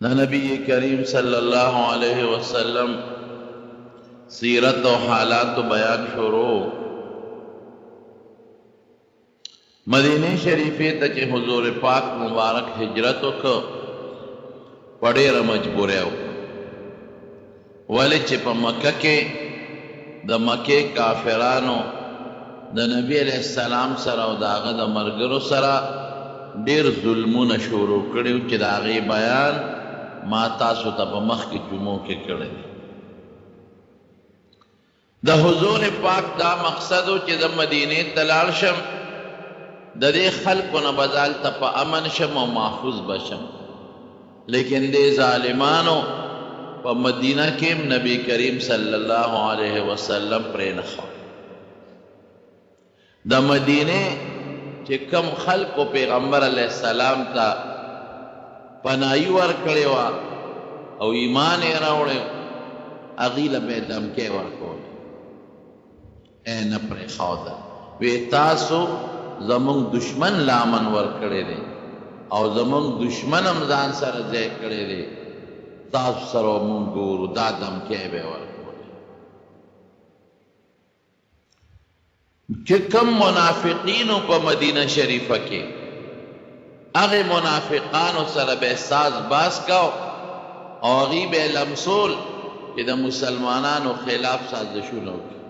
دا نبی کریم صلی اللہ علیہ وسلم سیرت و حالات و بیان شروع مدینہ شریفے تا چے حضور پاک مبارک ہجرتو کو پڑے مجبوریو ولی چے پا مکہ کے دا مکہ کافرانو دا نبی علیہ السلام سرا و داغا دا مرگرو سرا دیر ظلمون شروع کردیو چے داغی بیان ما تاسو تا پا مخ کی جمعوں کے کردی دا حضور پاک دا مقصدو چے دا مدینہ تلال شم دا دے خلقو نبزال تا پا امن شم و محفوظ بشم لیکن دے ظالمانو پا مدینہ کیم نبی کریم صلی اللہ علیہ وسلم پرینخوا دا مدینہ چے کم خلقو پیغمبر علیہ السلام تا پنائی ورکڑے وا او ایمان راوڑے اغیل بے دمکے ورکولے اے نپر خودا وی تاسو زمون دشمن لامن ورکڑے دے او زمون دشمن امزان سر زے کڑے دے تاسو سرو مون گورو دا دمکے بے ورکولے چکم منافقینو پا مدینہ شریفہ کے اغی منافقانو سر بے ساز باز کاؤ او اغی بے لمسول کہ دا مسلمانانو خلاف سازشونو کی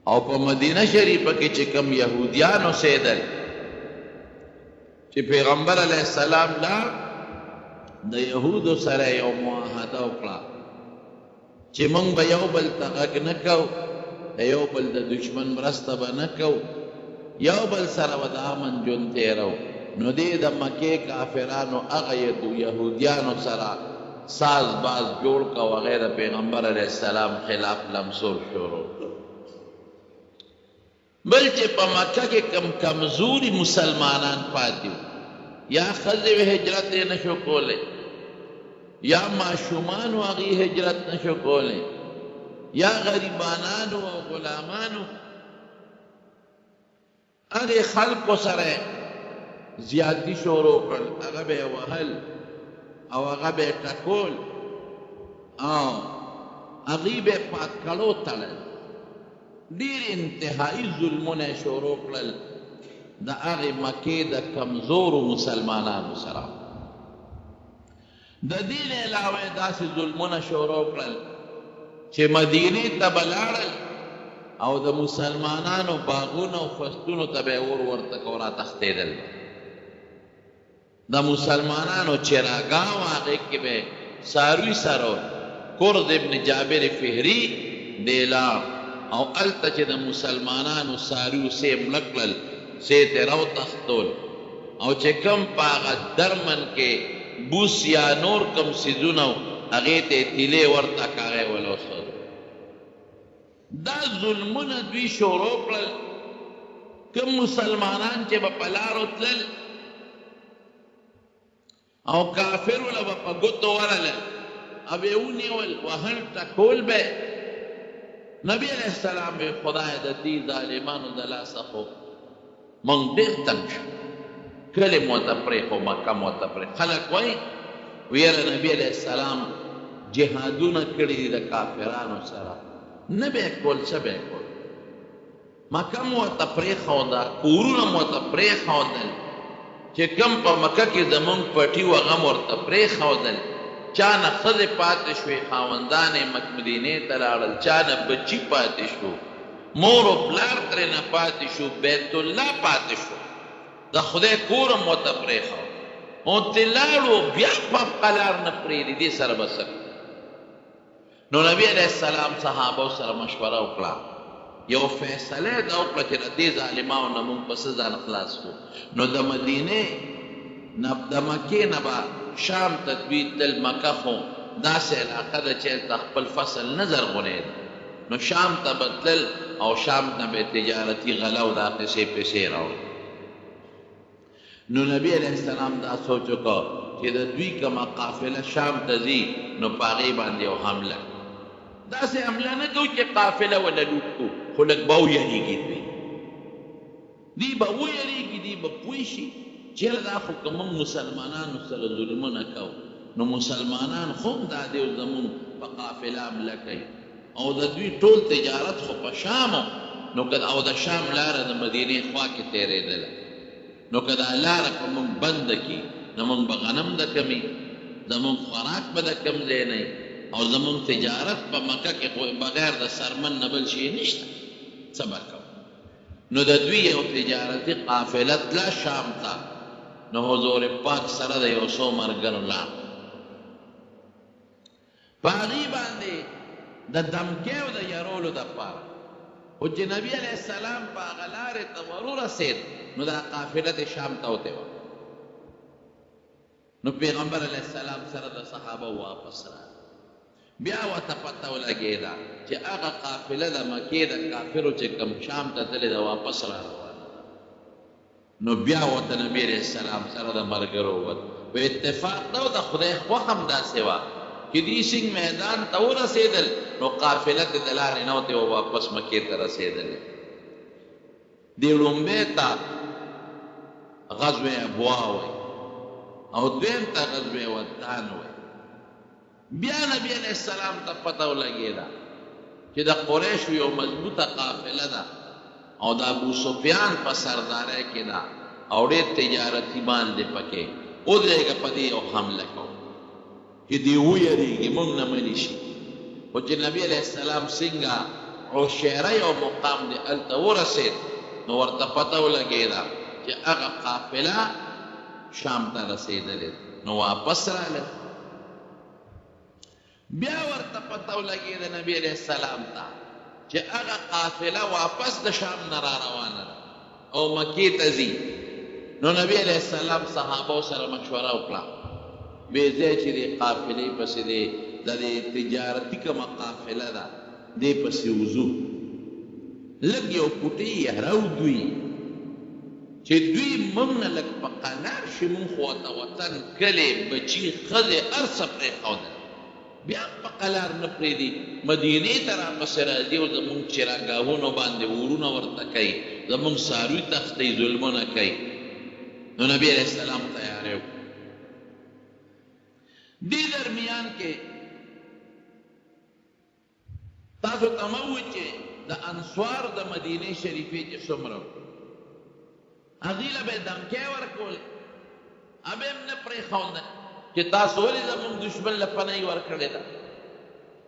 او پا مدینہ شریفہ کے چکم یہودیانو سیدل چی پیغمبر علیہ السلام لا دا یہودو سر یو معاہدہ اکڑا چی منگ با یو بل تغک نکو یو بل دا دشمن مرست با نکو یو بل سر و دا آمن جن تیرو نو دے دا مکے کافرانو اغیدو یہودیانو سرا ساز باز جوڑ کا وغیرہ پیغمبر علیہ السلام خلاف لمسور شروع بلچہ پا مکہ کے کم کمزوری مسلمانان پاتیو یا خزو ہجرت نشو کولے یا معشومانو اغی ہجرت نشو کولے یا غریبانانو و غلامانو اغی خلقو سرے زیادی شروع کر اغا بے وحل او اغا بے ٹکول او اغی بے پات کلو تلل دیر انتہائی ظلمون شروع کر دا اغی مکی دا کمزور مسلمانانو سرا دا دین علاوہ دا سی ظلمون شروع کر چھ مدینی تبلارل او دا مسلمانانو باغون و فستونو تبے اور تکورا تختیدل دا مسلمانانو چراگاو آگے کے بے ساروی سارو کرد ابن جابر فہری دیلا او علتا چے دا مسلمانانو ساریو سیم لکلل سیتے رو تختول او چے کم پاغا درمن کے بوس یا نور کم سیزونو اگیتے تیلے ورطا کاغے ولو سر دا ظلمون دوی شروع کلل کم مسلمانان چے با پلارو تلل او کافر ولا با گتو ورلل اب اونی ول وہن تکول بے نبی علیہ السلام بے خدا دی ظالمانو دلا سخو من دیر تنش کلی موتپریخ و مکہ موتپریخ خلق وی ویر نبی علیہ السلام جہادون کردی دا کافرانو سرا نبی کول سبے کول مکہ موتپریخ ہو دا کورون موتپریخ ہو دل چه کم پا مکہ کی زمون پٹی و غم ورطپری خودل چانا خد پاتشوی خاوندان مدینه تلالل چانا بچی پاتشو مور و پلار ترین پاتشو بیت اللہ پاتشو دا خدای کورم ورطپری خود متلالو بیا پا قلار نپریدی دی سر بسک نو نبی علیہ السلام صحابہ سر مشورہ اکلا یو فیصلے دا اکلا چی ردی ظالماو نمون پس زان خلاص کو نو دا مدینه دا مکی نبا شام تدوید دل مکہ خو دا سے علاقہ دا چیل تخپل فصل نظر غنید نو شام تا بدل او شام تا بے تجارتی غلو دا قصے پیسے رو نو نبی علیہ السلام دا سوچو کو کہ دا دوی کما قافلہ شام تا زی نو پاغی باندے و حملہ دا سے حملہ نہ کو کہ قافلہ ولا لوٹ کو خلق باو یعنی کی دوی دی با ویری کی دی با پویشی چیر دا خو کمم مسلمانانو سر ظلمون کاو نو مسلمانان خوم دا دیو زمون په قافله حمله کوي او د دوی ټول تجارت خو په شامو نو که او د شام لاره د مدینې خوا کې تېرېدله نو که دا لاره که موږ بنده کي نو موږ به غنم د کمي زموږ خوراک به د کم ځای نه او زموږ تجارت په مکه کې خو بغیر د سرمن نه بل شی نشته څه به کوو نو د دوی یو تجارتي قافله تله شام ته نو حضور پاک سره د یو څو ملګرو لاړ په هغې باندې د دمکې او د یرولو دپاره خو چې نبي علیه السلام په هغه لارې ته ورورسېد نو دا قافله د شام ته وتې وه نو پیغمبر علیه السلام سره د صحابه واپس راغی بیا ورته پته ولګېده چې هغه قافله د مکې د کافرو چې کوم شام ته تللې ده واپس را روانه ده نو بیا ورته نبي علیه السلام سره د ملګرو ووت په اتفاق ده او د خدای خوښ هم داسې وه چې دې سنګ میدان ته ورسېدل نو قافله د لارې نه وتې او واپس مکې ته رسېدلې دې لومبۍ ته غزوه ابوا وایي او دویم ته غزوه ودان وایي بیا نبی علیہ السلام ته پته ولګېده چې د قریشو یو مضبوطه قافله ده او د ابو سفیان په سردارۍ کې ده او ډېر تجارتي مال دی پکې ودرېږه په دې یو حمله کوو چې دې ویرېږي موږ نه منې شي خو چې نبی علیه السلام څنګه عشیره یو مقام دی هلته ورسېد نو ورته پته ولګېده چې هغه قافله شام ته رسېدلې نو واپس راغله بیا ورته پته ولګېده نبي علیه السلام ته چې هغه قافله واپس د شام نه را روانه ده او مکې ته ځي نو نبي علیه السلام صحابو سره مشوره وکړه ویې ځای چې دې قافلې پسې دی د دې تجارتي کومه قافله ده دې پسې وځو لږ یو پوټی یې راودوي چې دوی موږ نه لږ په قنار شي موږ خو ورته وطن کلې بچي ښځې هر څه پرېښودل بیا په قلار نه پرېږدي مدینې ته راپسې راځي او زموږ چراګاهونو باندې ورونه ورته کوي زموږ څاروي تښتوي ظلمونه کوي نو نبي علیه السلام تیاری وکړو دې درمیان کې تاسو ته مه ووایي چې د انصار د مدینې شریفې چې څومره هغې له به یې دمکۍ ورکولې هغه هم نه پرېښوده چې تاسو ولې زموږ دشمن له پناه ورکړې ده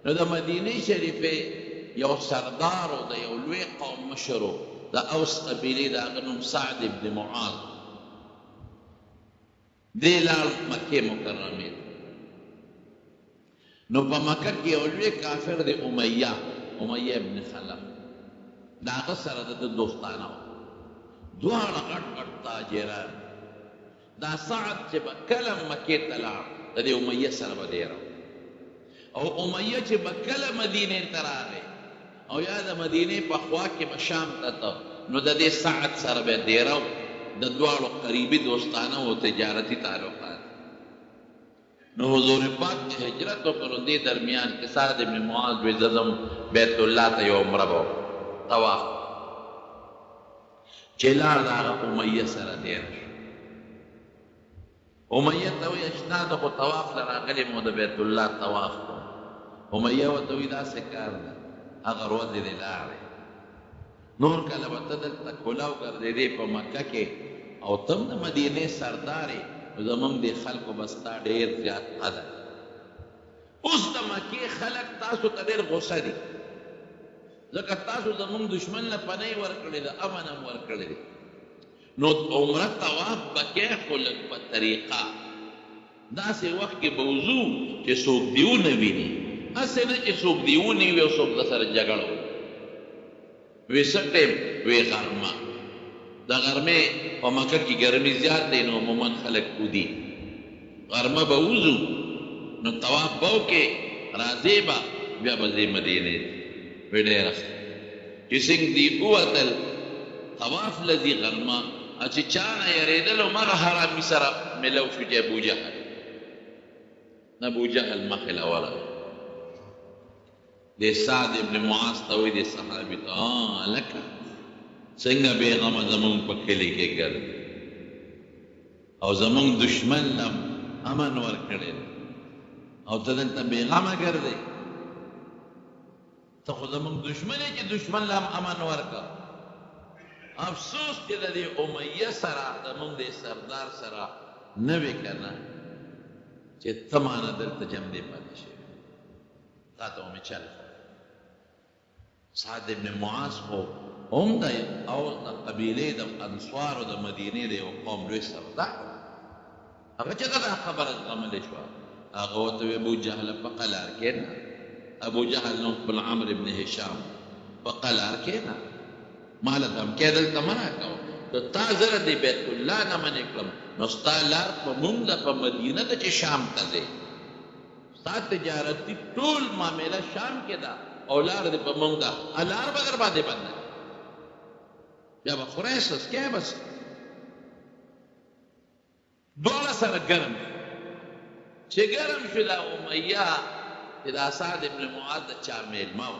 نو د مدینې شریفې یو سردار و د یو لوی قوم مشر و د اوس قبیلې د هغه نوم سعد ابن معاذ دې لاړ مکې مکرمې ته نو په مکه کې یو لوی کافر دی امیه ابن خلف د هغه سره د دوستانه و دواړه غټ غټ تاجران دا سعد چې به کله مکې ته لاړ د دې امیه سره به دی او امیه چې به کله مدینې ته راغی او یا د مدینې په خوا کې به شام ته ته نو د دې سعد سره به دیره د دواړو قریبي دوستانه او تجارتي تعلقات نو حضور پاک چې هجرت وکړو دې درمیان کې سعد ابن معاذ وی زم بیت الله ته یو عمره به طواف چې لاړ د هغه امیه سره دیره امیه ته وایي اشنا د خو طواف له راغلی مو د بیت الله طواف کوم امیه ورته وایي داسې کار ده هغه ورځې دې لاړې نور کله به ته دلته کلاو ګرځېدې په مکه کې او ته هم د مدینې سردار یې نو زموږ دې خلکو به ستا ډېر زیات قدر اوس د مکې خلک تاسو ته ډېر غوسه دي ځکه تاسو زموږ دشمن له پناه ورکړې ده امن هم ورکړی دی نو عمره طواف به کې خو لږ په طریقه داسې وخت کې به وځو چې څوک دې ونه ویني هسې نه چې څوک دې ونیوي او څوک در سره جګړه وکړي وی څه ټیم وی غرمه د غرمې په مکه کې ګرمي زیات دی نو عموما خلک ودي غرمه به وځو نو طواف به وکړې راځې به بیا به ځې مدینې ته وی ډېره ښه چې څنګه دې ووتل طواف لذي غرمه چې چا نه یېرېدل او مغه حرامي سره ملو شو چې ابوجهل ابوجهل مخې له ورغی دې سعد ابن معاذ ته وایي دې صحابي ته لکه څنګه بېغمه زمونږ په کلي کې ګرځي او زمونږ دشمن له امن ورکړی او ته دلته بېغمه ګرځې ته خو زموږ دشمن یې چې دشمن له هم امن ورکړه افسوس چې د دې امیه سره زموږ د سردار سره نه وې که نه چې ته مانه دلته جمدې پاتې شوې تا ته مې چل سعد ابن معاذ خو هم د قبیلې د انصارو د مدینې د یو قوم لوی سردار هغه چې دا خبره زغملی شوه هغه ورته وی ابو جهل په قلار کېنه ابو جهل نو خپل عمرو ابن هشام په قلار کېنه ماله دمکې دلته منع کوه که تا زره د بیت الله نه منې کړم نو ستا لار په مونږ ده په مدینه ده چې شام ته دی ستا تجارتي ټول معامله شام کې ده او لار دې په مونږ ده لار به در باندې بنده بیا به خورئ سسکې بس دواړه سره ګرم چې ګرم شو دا امیه چې دا سعد ابن معاذ د چا میلمه و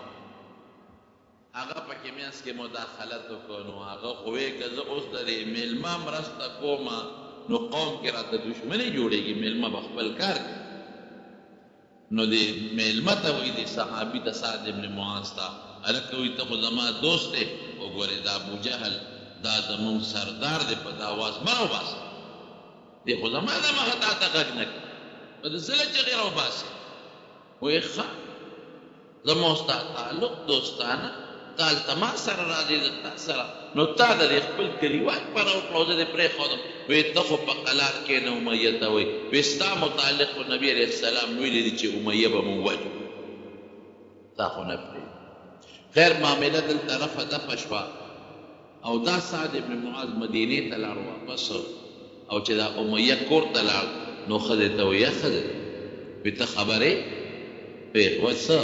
هغه پکې منځ کې مداخلت وکړو نو هغه خو وی که زه اوس د دې میلمه مرسته کومه نو قوم کې راته دشمني جوړېږي میلمه به خپل کار کوي نو دې میلمه ته وایي دې صحابي ته سعد ابن معاذ ته هلکه وایي ته خو زما دوست دی وګورې دا ابو جهل دا زمونږ سردار دی په دا آواز مه راوباسه دی خو زما د مخه تا ته غږ نه کوي په د زله چغې راوباسې وایي ښه زما ستا تعلق دوستانه تا هلته ما سره راځې زه تا سره نو تا د دې خپل کلیوال په راوکړه زه دې پرېښودم وایي ته خو په قلار کښېنه امیه ته وایي وایي ستا متعلق خو نبي علیه السلام ویلي دي چې امیه به مو وجو تا خو نه پرېږدي خیر معامله دلته رفع دفع شوه او دا سعد ابن معاذ مدینې ته لاړ واپس او چې دا امیه کور ته لاړ نو ښځې ته وایي ښځې وایي ته خبرې وایي وایي څه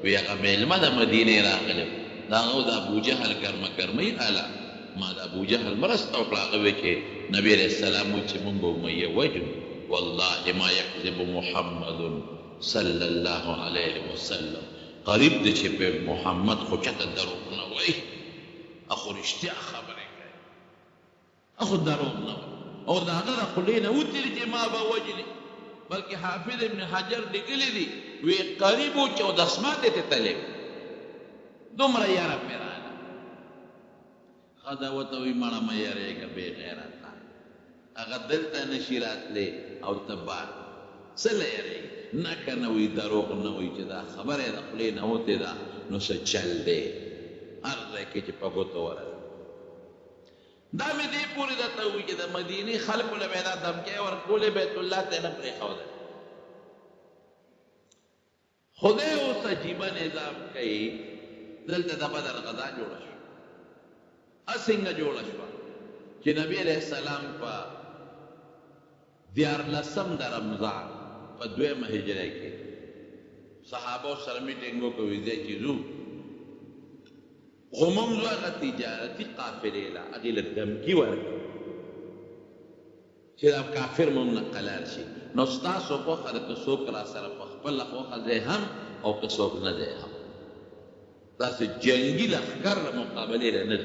وایي هغه میلمه د مدینې راغلی دا هغه د ابو جهل ګرمه ګرمۍ اله ما د ابو جهل مرسته وکړه هغه وایي چې نبي علیه السلام وایي چې مونږ به امیه وجنو والله ما یکذب محمد صلی الله علیه وسلم قریب دی چې په محمد خو چاته دروغ نه وایي اخو رښتیا خبرې کوي اخو دروغ نه وایي او د هغه د خولې نه وتلي چې ما به وجني بلکې حافظ ابن حجر لیکلی دي وی قریب و چې اودسماتې ته تللی دومره یاره پرې راغله ښځه ورته وایي مړه مه یارېږه بې غیرته هغه دلته نشي راتلی او ته بار څه له یارېږي نه که نه وایي دروغ نه وایي چې دا خبره یې د خولې نه وتې ده نو څه چل دی هر ځای کې چې په ګوتو ورغله دا مې دې پورې درته ووایي چې د مدینې خلکو له به یې دا دمکۍ ورکولې بیت الله ته یې نه پرېښودل خدای اوس عجیبه نظام کوي دلته د بدر غذا جوړه شوه څنګه جوړه شوه چې نبی علیه السلام په 14 د رمضان په 2 هجرۍ کې صحابو سره میټینګ وکړو ځای چې ځو خو موږ ځو هغه تجارتي قافلې له هغې له دمکي ورکړو چې دا کافر موږ نه قلار شي نو ستاسو خوښه ده که څوک را سره په خپله خوښه دی هم او که څوک نه دی هم داسې جنګي لښکر له مقابلې له نه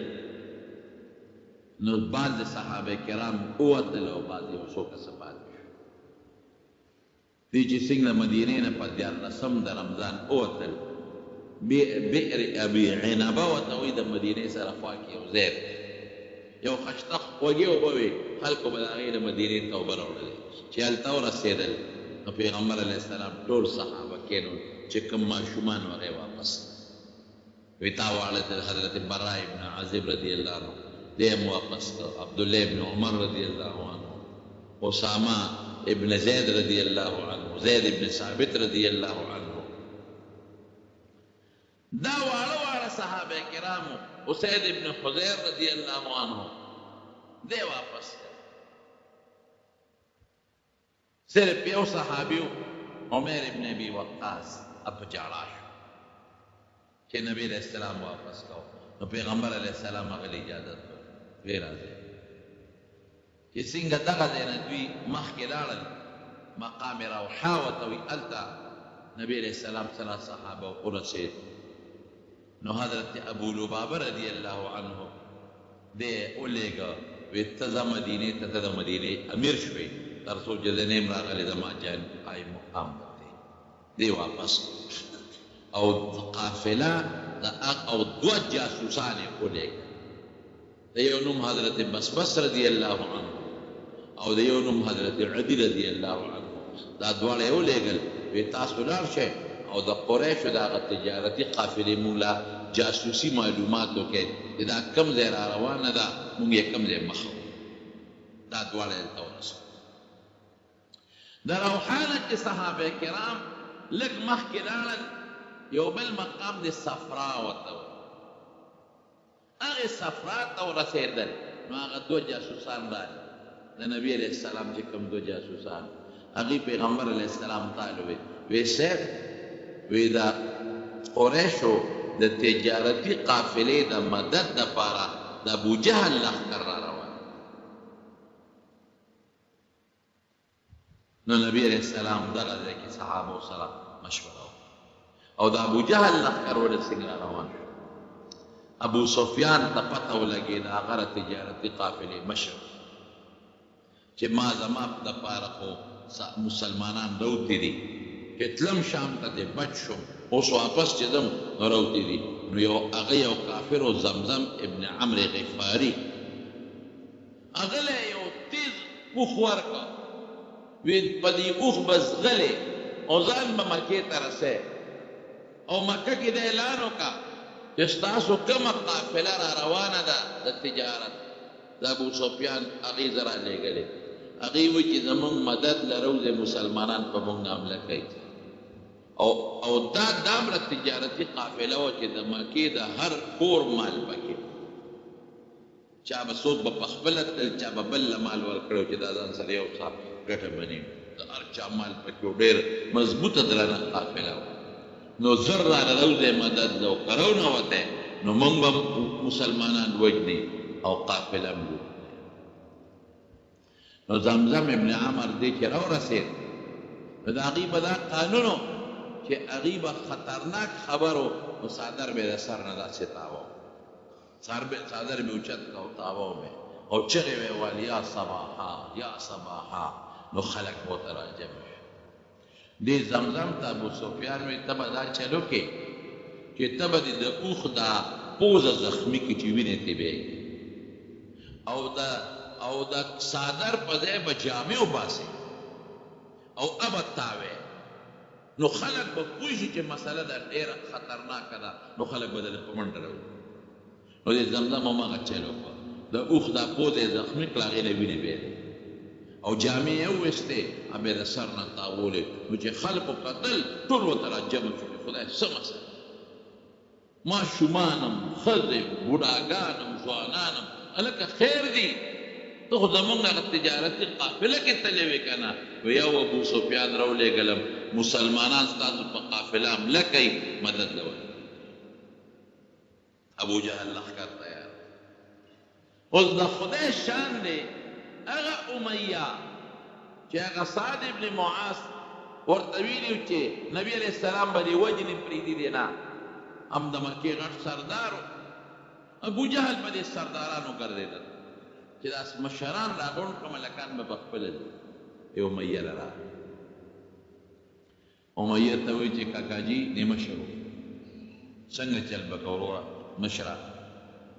نو بعض صحابه کرام ووتل او بعض یو څو کسه پاتې شو دی چې څنګه مدینې نه په 14 د رمضان ووتل بئر ابي عنبه ورته وایي د مدینې سره خوا کې یو ځای یو خشته خوږې اوبه وې خلکو به د هغې د مدینې توبه راوړلې چې هلته ورسېدل نو پیغمبر علیه السلام ټول صحابه کېنول چې کوم ماشومان و هغې واپس وی تا واړه حضرت برا ابن عازب رضی الله عنه دیم واپس کړ عبدالله ابن عمر رضی الله عنه اسامه ابن زید رضی الله عنه زید ابن ثابت رضی الله عنه دا واړه واړه صحابه کرامو اسید ابن حضیر رضی الله عنه دی واپس کړ صرف یو صحابیو عمر ابن ابي وقاص اب جاړه شو چې نبی علیہ السلام واپس کړو نو پیغمبر علیہ السلام هغه اجازه وی راځي چې څنګه دغه ځای نه دوی مخکې لاړل مقام روحا ورته وي هلته نبی علیہ السلام سره صحابه ورسېد نو حضرت ابو لبابه رضی الله عنه دی ولېږه وی ته ځه مدینې ته ته د مدینې امیر شوې تر څو چې زه نه یم راغلی زما جان قایم مقام دی دی واپس او قافله او دوه جاسوسان یې ولېږل د یو نوم حضرت بسبس رضی الله عنه او د یو نوم حضرت عدي رضی الله عنه دا دواړه یې ولېږل وی تاسو لاړ شئ او د قریشو د هغه تجارتي قافلې موږ له جاسوسي معلومات وکړئ چې دا کوم ځای را روانه ده موږ یې کوم ځای مخ دا دواړه یې ته ورسوو د روحانه کې صحابه کرام لږ مخکې لاړل یو بل مقام د صفرا ورته وایي هغې صفرا ته ورسېدل نو هغه دوه جاسوسان راغلل د نبي علیه السلام چې کوم دوه جاسوسان هغې پیغمبر علیه السلام ته وی صاحب وی دا قریشو د تجارتي قافلې د مدد دپاره د ابوجهل لښکر را روان نو نبی علیه السلام دغه ځای کې صحابو سره مشوره او د ابوجهل لښکر ولې څنګه را روان شو ابو سفیان ته پته ولګېده هغه تجارتي قافلې مشر چې ما زما دپاره خو مسلمانان راوتي دي چې تلم شام ته دې بچ شم اوس واپس چې ځم نو راوتي دي نو هغه یو کافر و زمزم ابن عمرو غفاري هغه له یو تیز اوښ ورکړه وی په دې اوښ به ځغلې او ځان به مکې ته رسې او مکه کې د اعلان وکړه چې ستاسو کومه قافله را روانه ده د تجارت د ابو سفیان هغې زه را لېږلې هغې وایي چې زموږ مدد لرو د مسلمانان په موږ حمله کوي او دا دامره تجارتي قافله وه چې د مکې د هر کور مال پکې چا به څوک به پخپله تلل چا به بل له مال ورکړی چې دا ځان سره یو څه ګټه بني د هر چا مال پکې و ډېر مضبوطه درنه قافله وه نو زر را روزه مدد لو کرو نه وته نو موږ به مسلمانان وجني او قافله مو نو زمزم ابن عمر دې چې راورسېد نو د هغې به دا قانونو چې هغې به خطرناک خبرو نو څادر به یې د سر نه داسې تاوه څادر به اوچت کا او تاوه مې او چغې به یې ویل یا صباحا یا صباحا نو خلک به ورته راجمع دې زمزم ته ابو سفیان وایي ته به دا چلو کې چې ته به دې د اوښ دا پوزه زخمي کړي چې وینې ترې بهېږي او د څادر په ځای به جامې وباسې او ابه تاوې نو خلک به پوه شي چې مسله ده ډېره خطرناکه ده نو خلک به دله په منډه راوځي نو دې زمزم هماغه چل وکړه د اوښ دا پوزه یې زخمي کړه هغې نه وینې بهېدې او جامې یې وویستې بیا د سر نه تاولې نو چې خلکو کتل ټول ورته راجمع شو خدای څه مسله ماشومانم ښځې بوډاګانم ځوانانم هلکه خیر دي ته خو زمونږ هغه تجارتي قافله کې تللی وې که نه یو ابو سفیان راولېږلم مسلمانان ستاسو په قافله حمله کوي مدد له ورکړي ابوجهل لښکر تیار اوس د خدای شان دی هغه امیه چې هغه سعد ابن معاذ ورته ویلي و چې نبي علیه السلام به دې وجنې پرېږدي دی نه هم د مکې غټ سردار و ابوجهل به دې سردارانو ګرځېدل چې دا مشران راغونډ کړه ملکان به پخپله دي یو امیه له راغی امیه ته وایي چې کاکاجي دې مشر و څنګه چل به کوه وروره مشره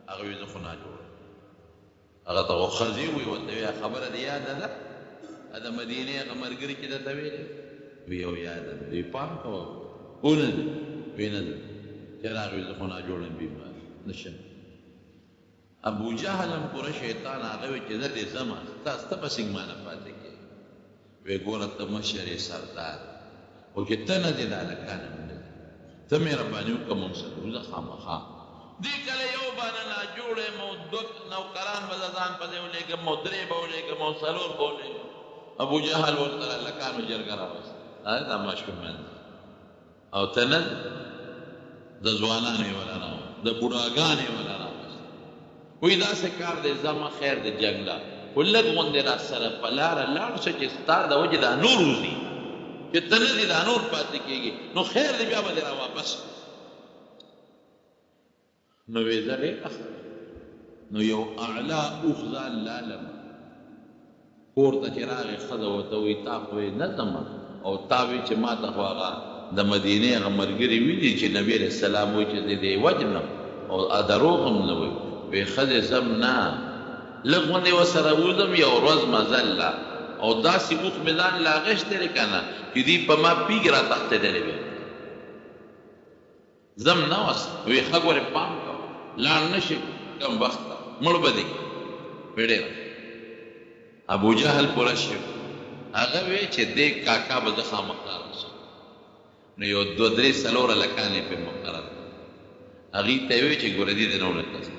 هغه وایي زه خو ناجوړه هغه ته خو ښځې وایي ورته وایي خبره دې یاده ده د مدینې هغه ملګري چې درته ویلې وی یو یاده ده دوی پام کوه ونه ده وی نه ده چې راغی زه خو ناجوړه یم بیمار نشم ابو جهل هم پوره شیطان هغه وی چې زه دې ځمه تاسو ته به څنګه مانه پاتې کړې وی ګوره ته مشر یې سردار خو چې ته نه دې دا هلکان هم نه دي ته مهرباني وکړه موږ سره وځه خامخا دې کله یو باندې ناجوړه یم او دوه نوکران به زه ځان پسې ولېږم او درې به ولېږم او څلور به ولېږم ابو جهل ورته هلکانو جرګه راوست دا ماشومان او ته نه د ځوانانو یې ولا راوست د بوډاګانو یې ولا راوست وایي داسې کار دی زما خیر د جنګ له خو لږ غوندې را سره په لاره لاړ شه چې ستا د وجې دا نور وځي چې ته نه دي دا نور پاتې کېږي نو خیر دی بیا به دې را واپس نو وی زه ډېره نو یو اعلی اوښ ځان لالم کور ته چې راغې ښځه ورته وایي تا خو یې نه ځمه او تا وایي چې ما ته خو هغه د مدینې هغه ملګري ویني چې نبي علیه السلام وایي چې زه دې وجنم او دروغ هم نه وایي وایي ښځې ځم نه لږ غوندې ورسره وځم یو ورځ مزل لا او داسې اوښ مې ځان له اغېستی دی که نه چې دوی په ما پیږې را تښتېدلې وي ځم نه وس وایي ښه ګورې پام کوه لاړ نه شي کم وخته مړ به دي ویې ابو جهل پوره شو هغه وی چې دې کاکا به زه خامخا راشم نو یو دوه درې څلوره لکانې پرې مقرر هغې ته یې وی چې ګوره دې د نه ونکست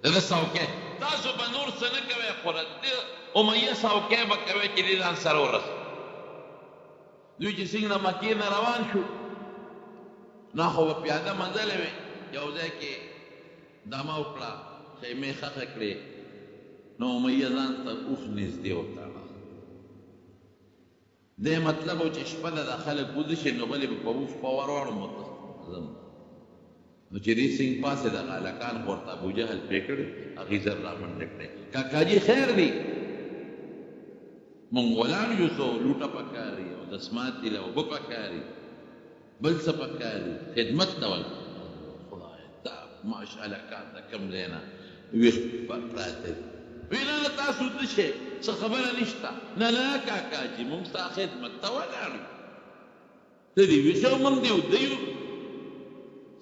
دغه سوکی تاسو به نور څه نه کوئ خوره امیه سوکی به کوئ چې دې ځان سره ورسوي دوی چې څنګه مکې نه روان شو نه خو به پیاده منزلې وې یو ځای کې دمه وکړه خیمې ښخه کړې نو امیه ځان ته اوښ نږدې وتاړه دې مطلب و چې شپه ده دا خلک وده شي نو غلې به په اوښ په ور واړم ځم نو چې دې څنګ پاسې دغه هلکان خو ورته ابوجهل پرې کړې هغې زر را منډې کړې کاکاجي خیر دی مونږ ولاړ یو څو لوټه پکاري او دسمات دي له اوبه پکاري بل څه پکاري خدمت ته خدایه دا ماشاءالله کار ده کوم ځای نه ویښ پراته دي وی نه تاسو څه شی څه خبره نشته نه نه کاکاجي مونږ ستا خدمت ته ولاړ یو ته دې ویښ او مونږ دې وده یو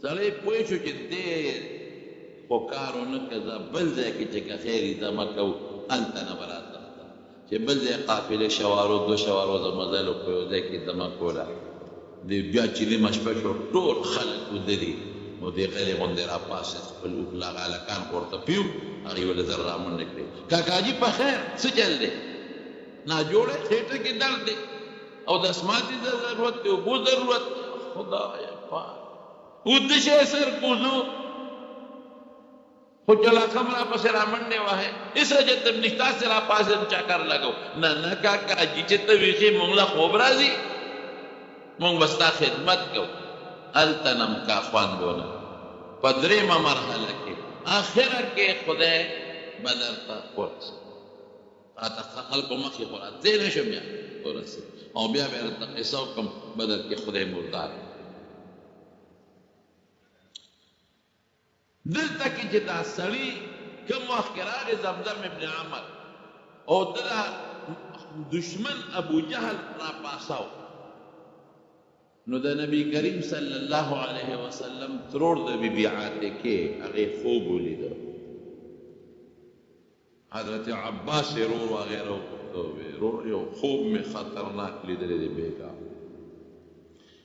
سړی پوه شو چې دې خو کار ونه که زه بل ځای کې چې که خیر یې دمه کوو هلته نه به راتښته چې بل ځای قافلې شوارو دو شوارو د مزلو په یو ځای کې دمه کوله بیا چې نیمه شپه شو ټول خلک وده دي نو دې غلې غوندې راپاسېد خپل اوښ هغه هلکان خو ورته پیو هغې ولې زر رامنډې کړې کاکاجي په خیر څه چل دی ناجوړی خېټه کې درد دی او دسماتي ته ضرورت دی اوبو ضرورت دی خدایه پاک وده شی سر کوزو خو چلاقم را پسې رامنډې وهې هېڅ حاجت هم نشته تاسې راپاسېد چکر لګو نه نه کاکاجي چې ته ویښې مونږ له خوب راځي مونږ به ستا خدمت کوو هلته نم کا خواندونه په درېیمه مرحله کې آخره کې خدای به درته ورسوي راته خلکو مخې خو راتلی نه شم بیا ورسېد او بیا به یې راته قصه وکړم بدر کې خدای مردار دلته کې چې دا سړي کوم وخت کې راغی زمزم ابن عمر او ده دشمن ابو جهل راپاساو نو د نبی کریم صلی الله علیه وسلم ترور د بیبي عاتکې هغې خوب ولیده حضرت عباس یې رور وغیره وپوښته رور یو خوب مې خطرناک لیدلی دی بېګا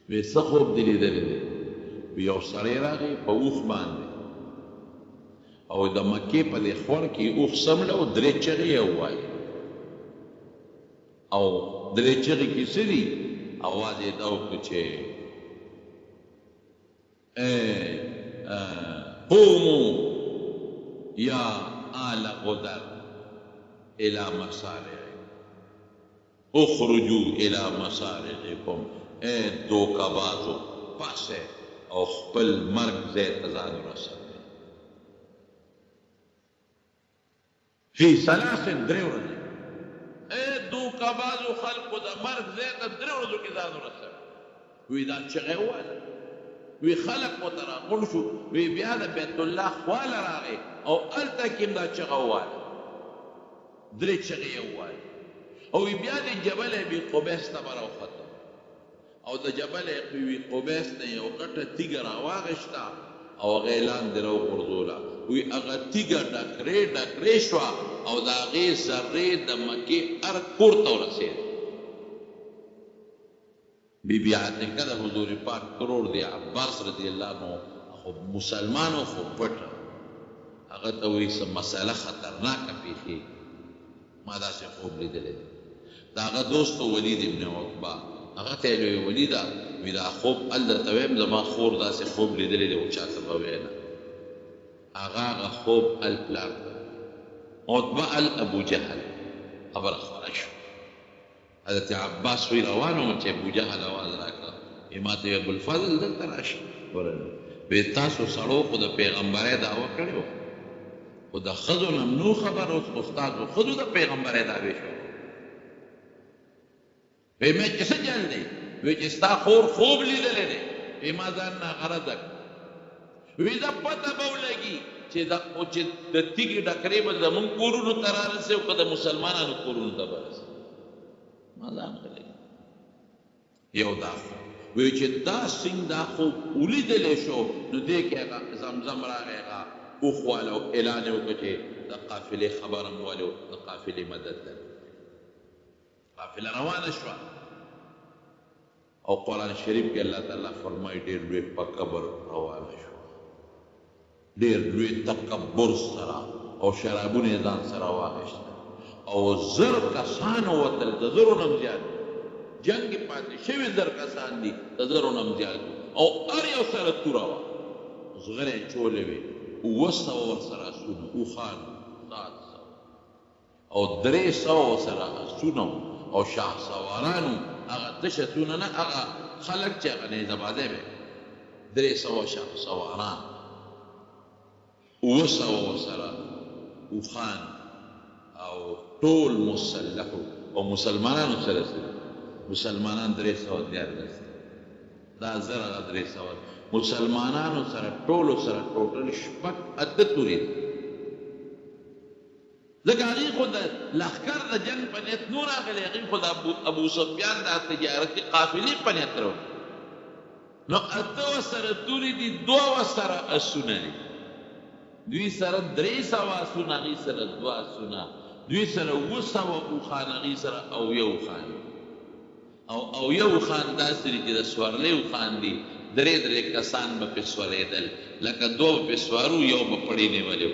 وی څه خوب دې لیدلی دی یو سړی راغی په اوښ باندې او د مکې په دې خور کې اوښ څمله او درې چغې یې ووایي او درې چغې کې څه دي آواز یې دا وکړو چې قوموا یا آل غدر الى مصارعکم اخرجوا الى مصارعکم اے دوکبازو پاسه او خپل مرګ ځای ته ځان ورسوئ فی ثلاث درې ورځې دوکبازو خلقو د مرګ ځای ته درې ورځو کې ځان ورسوي وی دا چغې وویله وی خلق ورته راغونډ شو وی بیا د بیت الله خواله راغی او هلته کې هم دا چغه وویله درې چغې یې وویلې او وی بیا د جبل ابي قبیس ته به راوخته او د جبل ابي قبیس نه یو غټه تیږه راواغېسته او هغه یې لاندې راوغورځوله وی هغه تیږه ډکرې شوه او د هغې ذرې د مکې هر کور ته ورسېد بی بی عتیقه د حضور پاک ترور دی عباس رضی الله عنه خو مسلمانو خو پټه هغه ته وایي څه مسله خطرناکه پیښې ما داسې خوب لیدلی دی د هغه دوست ولید ابن عقبه هغه ته یې ویل ولیده وی دا خوب هلته ته ویم زما خور داسې خوب لیدلی دی او چاته به ویې نه هغه خوب الپلار عتبه ابو جهل خبره خوره شو حضرت عباس وی روان وم چې ابو جهل اواز راکړه ما ته ویل ابوالفضل دلته راشه وی تاسو سړو خو د پیغمبرۍ دعوه کړې وه خو د ښځو نه نو خبر اوس خو ستاسو ښځو د پیغمبرۍ دعوې شو وی مې چې څه جل دی وی چې ستا خور خوب لیدلی دی وی ما ځان نه غرضه وی دا پته به ولګي چې د تیږې ډکرې به زمونږ کورونو ته رارسي او که د مسلمانانو کورونو ته به رسي ما ځان غلګي یو دا وی چې دا سنګ دا خوب ولیدلی شو نو دې کې هغه زمزم راغی هغه اوخواله او اعلان یې وکړه چې د قافلې خبره مو ولې د قافلې مدد ده قافله روانه شوه او قرآن شریف کې الله تعالی فرمایي ډېر لوی په قبر روانه شوه ډېر لوی تکبر سره او شرابونه یې ځان سره واخیستل او زر کسان ووتل د زرو نه هم زیات جنګ کې پاتې شوي زر کسان دي د زرو نه هم زیات او هر یو سره توره وه زغرې چولې وې 700 ورسره اسونه اوښان 700 او 300 ورسره اسونه او شاه سوارانو هغه تشه اسونه نه هغه خلک چې هغه نیزه‌بازۍ به 300 شاه سواران 700 ورسره اوښان او ټول مسلحو او مسلمانانو سره مسلمانان 314 دا زر هغه 300 مسلمانانو سره ټولو سره ټوټل شپږ اته تورې ځکه هغې خو د لښکر د جنګ په نیت نو راغلی هغې خو د ابو سفیان دا تجارتي قافلې په نیت راغلي نو اته ورسره تورې دي 2 ورسره اسونه دي دوی سره 300 اسونه هغې سره 2 اسونه دوی سره 700 اوښان هغې سره اویه اوښان او یو اوښان داسې دي چې د سورلۍ اوښان دي 3 کسان به پې سورېدل لکه 2 به پې سوارو یو به پړی نیولی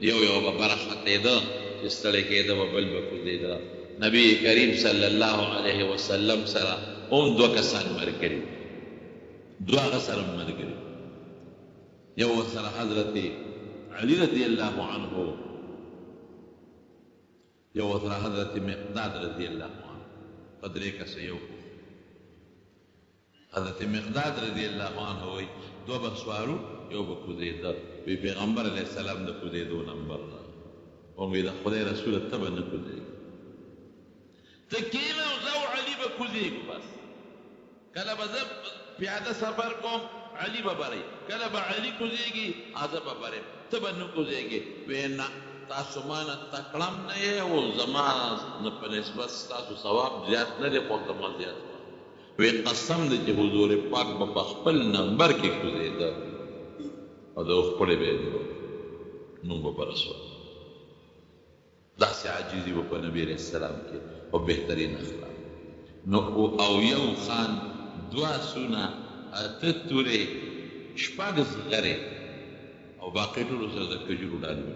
یو به بره ختېده چې ستړی کېده به بل به کوزېده نبي کریم صلی الله علیه وسلم سره هم 2 کسان ملګري 2 هغه سره ملګري یو ورسره حضرت علي رضی الله عنه یو ورسره حضرت مقداد رضی الله عنه په 3 کسه یو حضرت مقداد رضی الله عنه وی 2 به سوارو یو به کوزېده وی پیغمبر علیه السلام د کوزېدو نمبر وی د خدای رسوله ته به نه کوزېږي ته کښېنه او زه او علي به کوزېږو بس کله به زه پیاده سفر کوم علي به بری کله به علي کوزېږي زه به بریم ته به نه کوزېږې وی نه تاسو ما نه تکړه نه یې او زما نه په نسبت ستاسو ثواب زیات نه دی خو زما زیات وی قسم دی چې حضور پاک به په خپل نمبر کې کوزېده او د خپلې به یې نوم به برسوه داسې عاجزي به په نبي علیه السلام کې په بهترین اخلاق نو او یو خان 2 اسونه 8 تورې 6 زغرې او باقي ټولو سره د کجورو ډالونه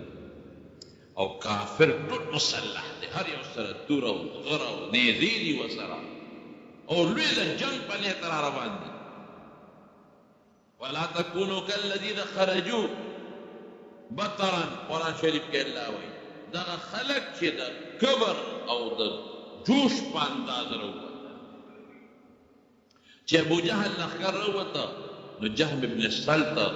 او کافر ټول مسلح دی هر یو سره توره او زغره او نیزې دي ورسره او لوی د جنګ په نیت را روان دي ولا تکونو کالذین خرجوا بطرا قرآن شریف کې الله وایي دغه خلک چې د کبر او د جوش په اندازه راووتل چې ابوجهل لښکر راووته نو جهم ابن سلطه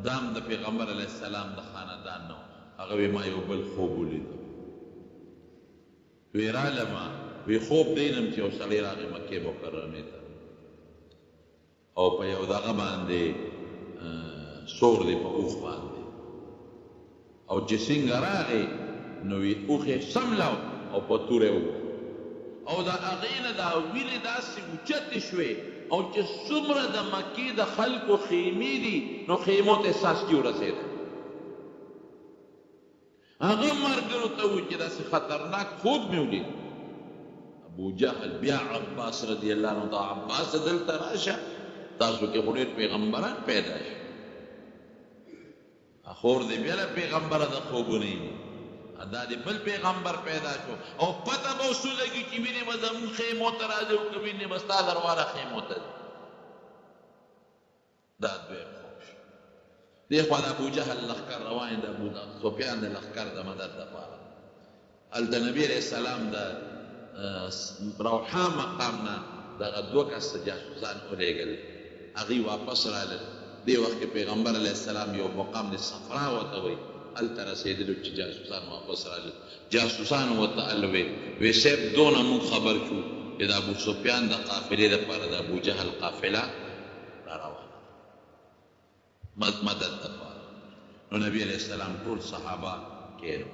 دام د پیغمبر علیه السلام د خاندان نه هغه وی ما یو بل خوب ولیده وی رالمه وی خوب دینم چې یو سړی راغی مکې مکرمې ته او په یو دغه باندې سور دی په اوښ باندې او چې څنګه راغی نو وی اوښ یې سملاو او په توره ووت او د هغې نه دا ویلې داسې اوچتې شوې او چې څومره د مکې د خلکو خیمې دي نو خیمو ته څاڅکي ورسېده هغه ملګرو ته وویل چې داسې خطرناک خوب مې ولید ابو جهل بیا عباس رضی الله عنه ته عباس دلته راشه تاسو کې خو ډېر پیغمبران پیدا شي خور دې بیا له پیغمبره د خوبونه یې دا دې بل پیغمبر پیدا شو او پته به اوس ولګي چې وینې به زموږ خیمو ته راځي او که وینې به ستا درواره خیمو ته ځي دا دویم خوب شو دې خوا د ابوجهل لښکر روان د ابو سفیان د لښکر د مدد دپاره هلته نبي علیه السلام د روحا مقام نه دغه 2 کسه جاسوسان ولېږل هغوی واپس رالل دې وخت کې پیغمبر علیه السلام یو مقام د صفرا ورته وایي هلته رسېدلو چې جاسوسان واپس رالل جاسوسانو ورته وی صاحب دونه موږ خبر شو چې د ابو سفیان د قافلې دپاره د ابو جهل قافله را روانه مدد دپاره. نو نبی علیہ السلام ټول صحابه کېنو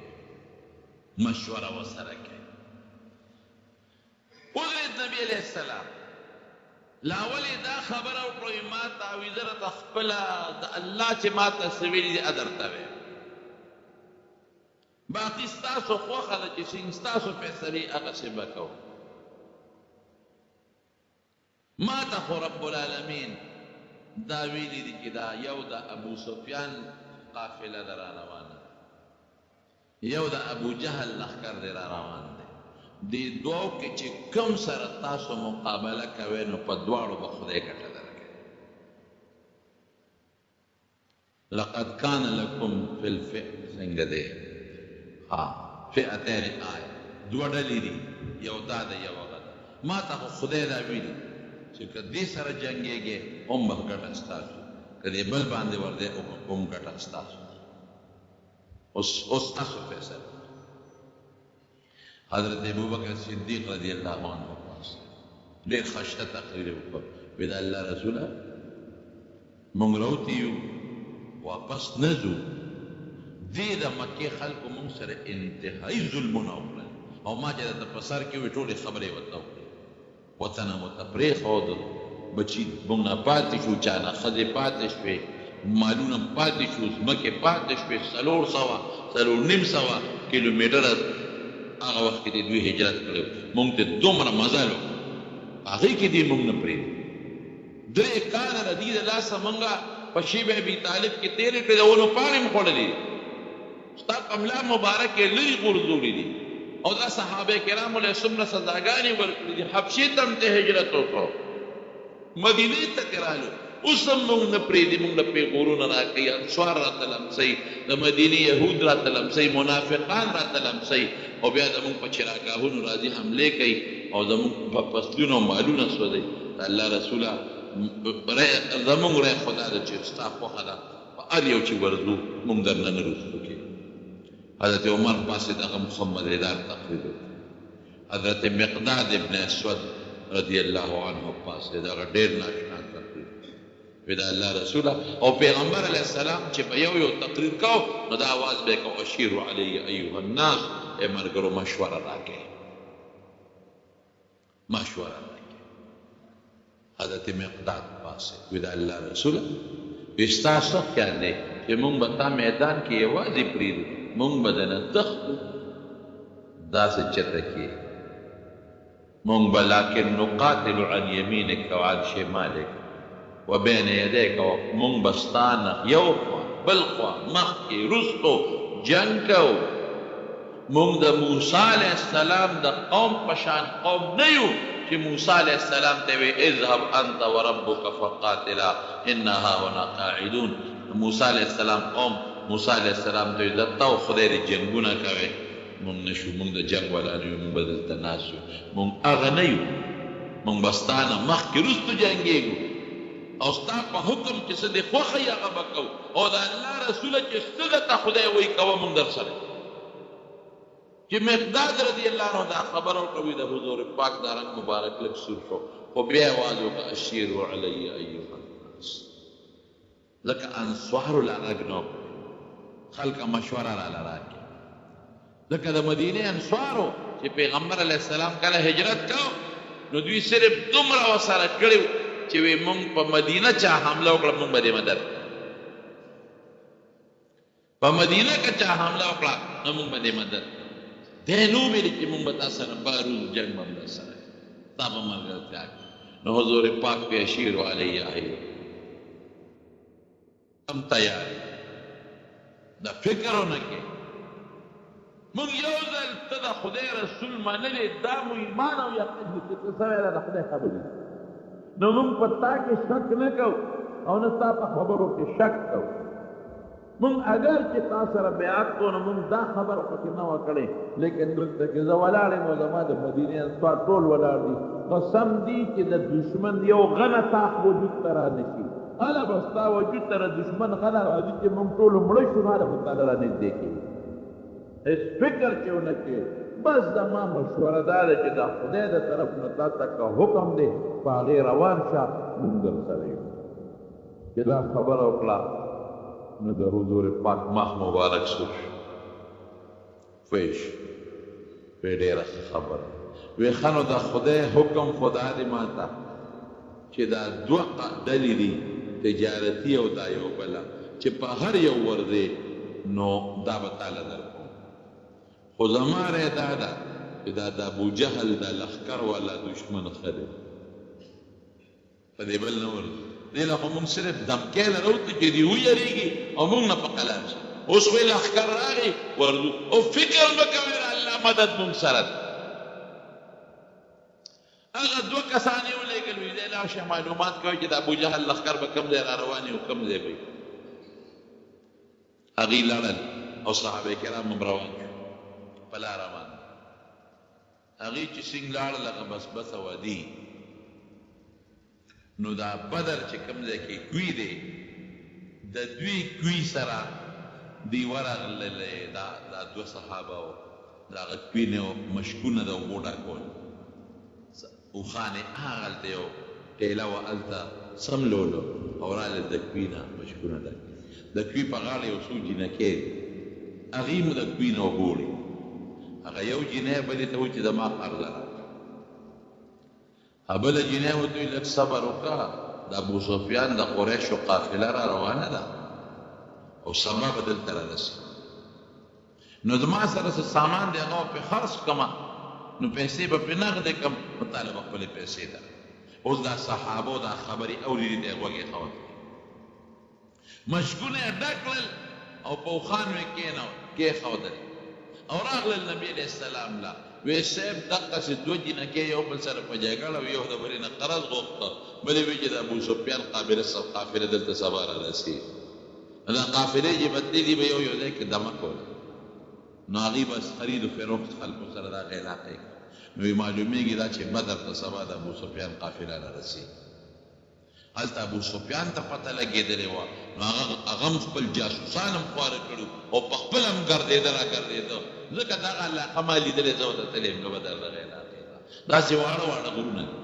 مشوره ورسره کوي. ودرېد نبی علیہ السلام لاول دا خبره وکړو ما تعویذه راته خپله د الله چې ما ته څه ویلي دي درته وایم، باقي ستاسو خوښه ده چې څنګه ستاسو فیصلې هغسې به کوو. ما ته خو رب العالمین دا ویلي دي چې دا یو د ابو سفیان قافله ده را روانه، یو د ابو جهل لښکر دی را روان دی. دې دوو کې چې کوم سره تاسو مقابله کوئ نو په دواړو به خدای ګټه درکوي. لقد کان لکم فی الفئ څنګه دی فئتین آیه دوه ډلې دي، یو دا ده یو هغه ده. ما ته خو خدای دا ویلي چې که دې سره جنګېږې هم به ګټه ستاسو، که دې بل باندې ورځې هم ګټه ستاسو. اوس تاسو فیصله. حضرت ابوبکر صدیق رضی اللہ عنہ پاس ډېر خشته تقریر وکړ، وی د الله رسوله موږ راوتي یو واپس نه ځو، دې د مکې خلکو موږ سره انتهایي ظلمونه وکړل او ما چې درته په سر کې وې ټولې خبرې ورته وکړې، وطن مو ته پرېښود، بچي موږ نه پاتې شو، چا نه ښځې پاتې شوې، مالونه پاتې شو، ځمکې پاتې شوې، 400 کیلومیټره هغه وخت کې دوی هجرت کړی، موږ ته دومره مزل وکړو، هغې کې دې موږ نه پرېږدو. 3 کاله د دې د لاسه موږ په شیب ابي طالب کې تېرې کړې، د ونو پاڼې مو خوړلې دي، ستا په ملا مبارک یې لرې غورځولي دي، او دا صحابه کرامو له څومره سزاګانې ورکړي دي. حبشې ته هم ته هجرت وکړو، مدینې ته ترې رالو، اوس هم موږ نه پرېږدي، موږ له پیغورونه راکوي، انصار راته لمسوي، د مدینې یهود راته لمسوي، منافقان راته لمسوي، او بیا زموږ په چراګاهونو راځي حملې کوي او زموږ په فصلونو او مالونه سوځوي. د الله رسوله زموږ رای خدا ده چې ستا خوښه ده په هر یو چې ورځو موږ درنه نه رسو کېږو. حضرت عمر پاسې دغه محمد ادار تقریر وکړ، حضرت مقداد ابن اسود رضی الله عنه پاسې دغه ډېر ناشنا تقریر وی د الله رسوله او پیغمبر علیه السلام چې په یو تقریر کو نو دا آواز به کو اشیرو علی ایها الناس، ای مرګرو مشوره راکړئ، مشوره راکړئ. حضرت مقداد پاسې وی د الله رسوله وی ستا څه خیال دی چې موږ به تا میدان کې یوازې پرېږدو، موږ به دنه تښتو؟ داسې چته کې موږ به لکن نقاتل عن یمینک وعن شمالک وبین یدیک، موږ به ستا نه یو خوا بل خوا مخکې رستو جنګ کوو. موږ د موسی علیه السلام د قوم په شان قوم نه یو چې موسی علیه السلام ته وی اذهب انت وربک فقاتلا انا هاهنا قاعدون. موسی علیه السلام قوم موسی علیه السلام ته وی ته او خدای دې جنګونه کوئ، موږ نه شو، موږ د جنګ والا نه یو، موږ به دلته ناست یو، موږ هغه نه یو، موږ به ستا نه مخکې رستو جنګېږو او ستا په حکم چې څه دې خوښه یې هغه به کوو، او د الله رسوله چې څه درته خدای وایي کوه موږ در سره. چې مقداد رضی الله عنه دا خبر ورکوي د حضور پاک دا رنګ مبارک لږ سور شو، خو بیا یې آواز وکړه اشیرو علی ایها الناس، ځکه انصارو له غږ نه خلکه مشوره راله راکړي. ځکه د مدینې انصارو چې پیغمبر علیه السلام کله هجرت کو نو دوی صرف دومره ورسره کړي چې وی موږ په مدینه چا حمله وکړه موږ به دې مدد، په مدینه که چا حمله وکړه نو موږ به دې مدد. دی نو ویلي چې موږ به تا سره باروز جنګ به هم در سره تا به ملګرتیا کړي. نو حضور پاک پې اشیرو علیه هم تیار دا فکر ونه کې موږ یو ځل ته د خدای رسول منلې، دا مو ایمان او یقین دي چې ته سوی د خدای خبرې، نو موږ په تا کې شک نه کوو او نه ستا په خبرو کې شک کوو. موږ اگر چې تا سره بیعت کوو نو موږ دا خبره پکې نه وه کړې، لیکن دلته کې زه ولاړ یم او زما د مدینې انصار ټول ولاړ دي، قسم دي چې د دشمن یو غنه تاق وجود ته رانشي، هله به ستا وجود ته د دشمن غنه راځي چې موږ ټول مړه شو، هله به تاله رانږدې کېږي. هېڅ فکر چې ونه کړې بس زما مشوره دا ده چې دا خدای د طرف نه تا ته که حکم دی په هغې روان شه موږ درسره یو چې دا خبره وکړه نو د حضور پاک مخ مبارک سور شو پوه شو وی ډېره ښه خبره وی ښه نو د خدای حکم خو دا دی ما ته چې دا دوه ډلې دي تجارتي او دا یو بله چې په هر یو ورځې نو دا به تاله درکوم خو زما رای دا ده چې دا د ابوجهل دا لښکر والا دشمن ښه دی په دې بل نه ورځو دې له خو مونږ صرف دمکۍ له راوتو چې دې ویرېږي او مونږ نه په قلار شي اوس وی لښکر راغی ورځو او فکر به کوئ الله مدد مونږ سره ده هغه دوه کسان یې ولېږل وي دی لاړ شه معلومات کوئ چې د ابوجهل لښکر به کوم ځای را روان وي او کوم ځای به وي هغوی لاړل او صحابه کرام هم روان شو په لاره باندې هغوی چې څنګ لاړل هغه بس بسه وادي نو دا بدر چې کوم ځای کې کوي دی د دوی کوي سره دوی ورغللی دا دوه صحابه وو د هغه کوي نه مشکونه د اوبو ډکول اوښانې هغلته یو ټېله وه هلته څملولو او راغلل د کوي نه مشکونه ډک د کوي په غاړه یو څو جینکې دي هغې مو د کوي نه اوبه وړي هغه یو جینۍ بلې ته وایي چې زما قرضه راکړه بله جینۍ ورته وایي لږ صبر وکړه د ابوسفیان د قریشو قافله را روانه ده او سبا به دلته رارسي نو زما سره څه سامان دی هغه پې خرڅ کړمه نو پیسې به پې نغدې کړم نو تاله به خپلې پیسې ده اوس دا صحابو دا خبرې اورېدې دی غوږ یې خوت مشکونه یې ډک کړل او په اوښانو یې کېښودل او راغلل نبي علیه السلام له وی صاحب دقسې دوه جینکې یو بل سره په جګړه وي یو د بلې نه قرض غوښته بلې وی چې د ابوسفیان قافله دلته سبا رارسي دا قافلې چې بدلې به یو ځای کې دمه کوله نو هغوی بس خرید و فروخت خلکو سره د هغې علاقې نو وی معلومېږي دا چې بدر ته سبا د ابوسفیان قافله رارسي هلته ابوسفیان ته پته لګېدلې وه نو هغه هم خپل جاسوسان هم خواره کړي او په خپله هم ګرځېده را ګرځېده ځکه دغه علاقه ما لیدلې زه ورته تللی یم نو بدر دغې علاقې ته داسې واړه واړه غرونه دي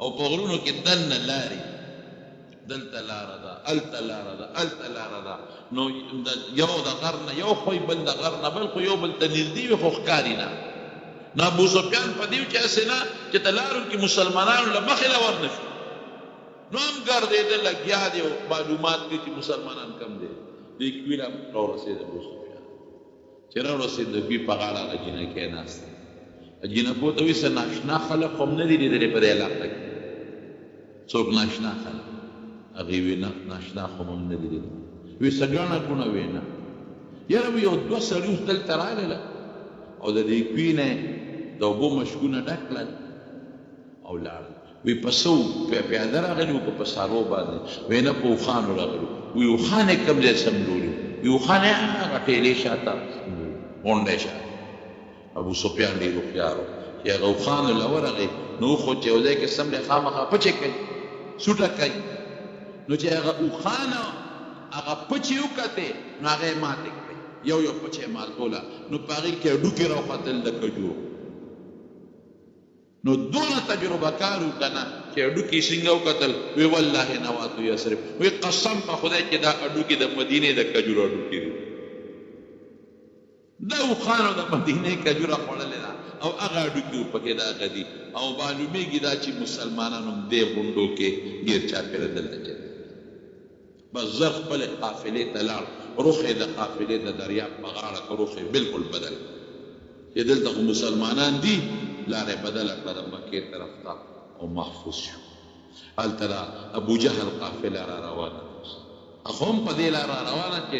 او په غرونو کې دننه لارې دلته لاره ده هلته لاره ده هلته لاره ده نو یو د غر نه یو خوی بل د غر نه بل خو یو بل ته نږدې وي خو ښکاري نه نو ابوسفیان په دې چې هسې نه چې ته لارو کې مسلمانانو له مخې له ور نه شو نو هم ګرځېده لګیا دی او معلومات کوي چې مسلمانان کم دی دې کوي را راورسېد ابوسفیان چې راورسېد د کوي په غاړه هغه جینکۍ ناسته جینکو ته وایي څه ناشنا خلک خو هم نه دي لیدلې په دې علاقه کې څوک ناشنا خلک هغې وی نه ناشنا خو هم نه دي لیدلې وی څه ګڼه ګوڼه وی نه یاره وی یو دوه سړي اوس دلته راغله او د دې کوي نه د اوبو مشکونه ډک کړل او لاړل وی په څه پیاده راغلي وو که په سارو باندې وی نه په اوښانو راغلي وی اوښان یې کوم ځای سملولي وی اوښان یې هغه ټېلې شاته غونډۍ شاته ابوسفیان ډېر هوښیار و چې هغه اوښانو له ورغی نو خو چې یو ځای کې سملې خامخا پچې کوي سوټه کوي نو چې هغه اوښانو هغه پچې وکتې نو هغه یې ماتې کړې یو یو پچې یې ماتوله نو په هغې کې هډوکي راوختل د کجورو نو دونه تجربه کار و که نه چې هډوکي څنګه وکتل وی والله نواتو یسرب وی قسم په خدای چې دا هډوکي د مدینې د کجورو هډوکي دي دا اوښانو د مدینې کجوره خوړلې ده او هغه هډوکي پکې د هغه دي او معلومېږي دا چې مسلمانانو هم دې غونډو کې ګیر چاپېره دلته چې بس زر خپلې قافلې ته لاړ روخ یې د قافلې د دریاب په غاړه که روخ یې بلکل بدل چې دلته خو مسلمانان دي لاره بدله کړه د مکې طرف ته او محفوظ شو هلته د ابوجهل قافله را روانه هغه هم په دې لاره روانه چې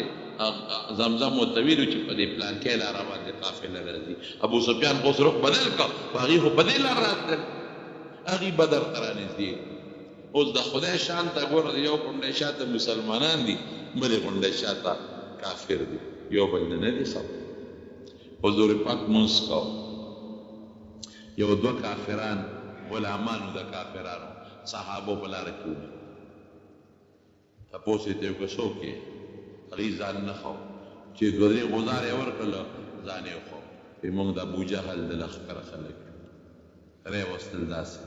زمزم ورته ویلو چې په دې پلانکۍ لاره باندې قافله راځي ابوسفیان خو اوس رخ بدل کړه خو هغې خو په دې لاره راتلل هغې بدر ته رانږدې اوس د خدای شان ته ګوره یو غونډۍ شاته مسلمانان دي بلې غونډۍ شاته کافر دي یو بل نه دي خبر حضور پاک مونځ کوه یو دوه کافران غلامانو د کافرانو صحابو په لاره کې ونیول تپوس یې ته وکړه څوک یې هغې ځان نه ښو چې دوه درې غوزار یې ورکړله ځان یې وښو موږ د ابو جهل د لښکره خلک ری وستل داسې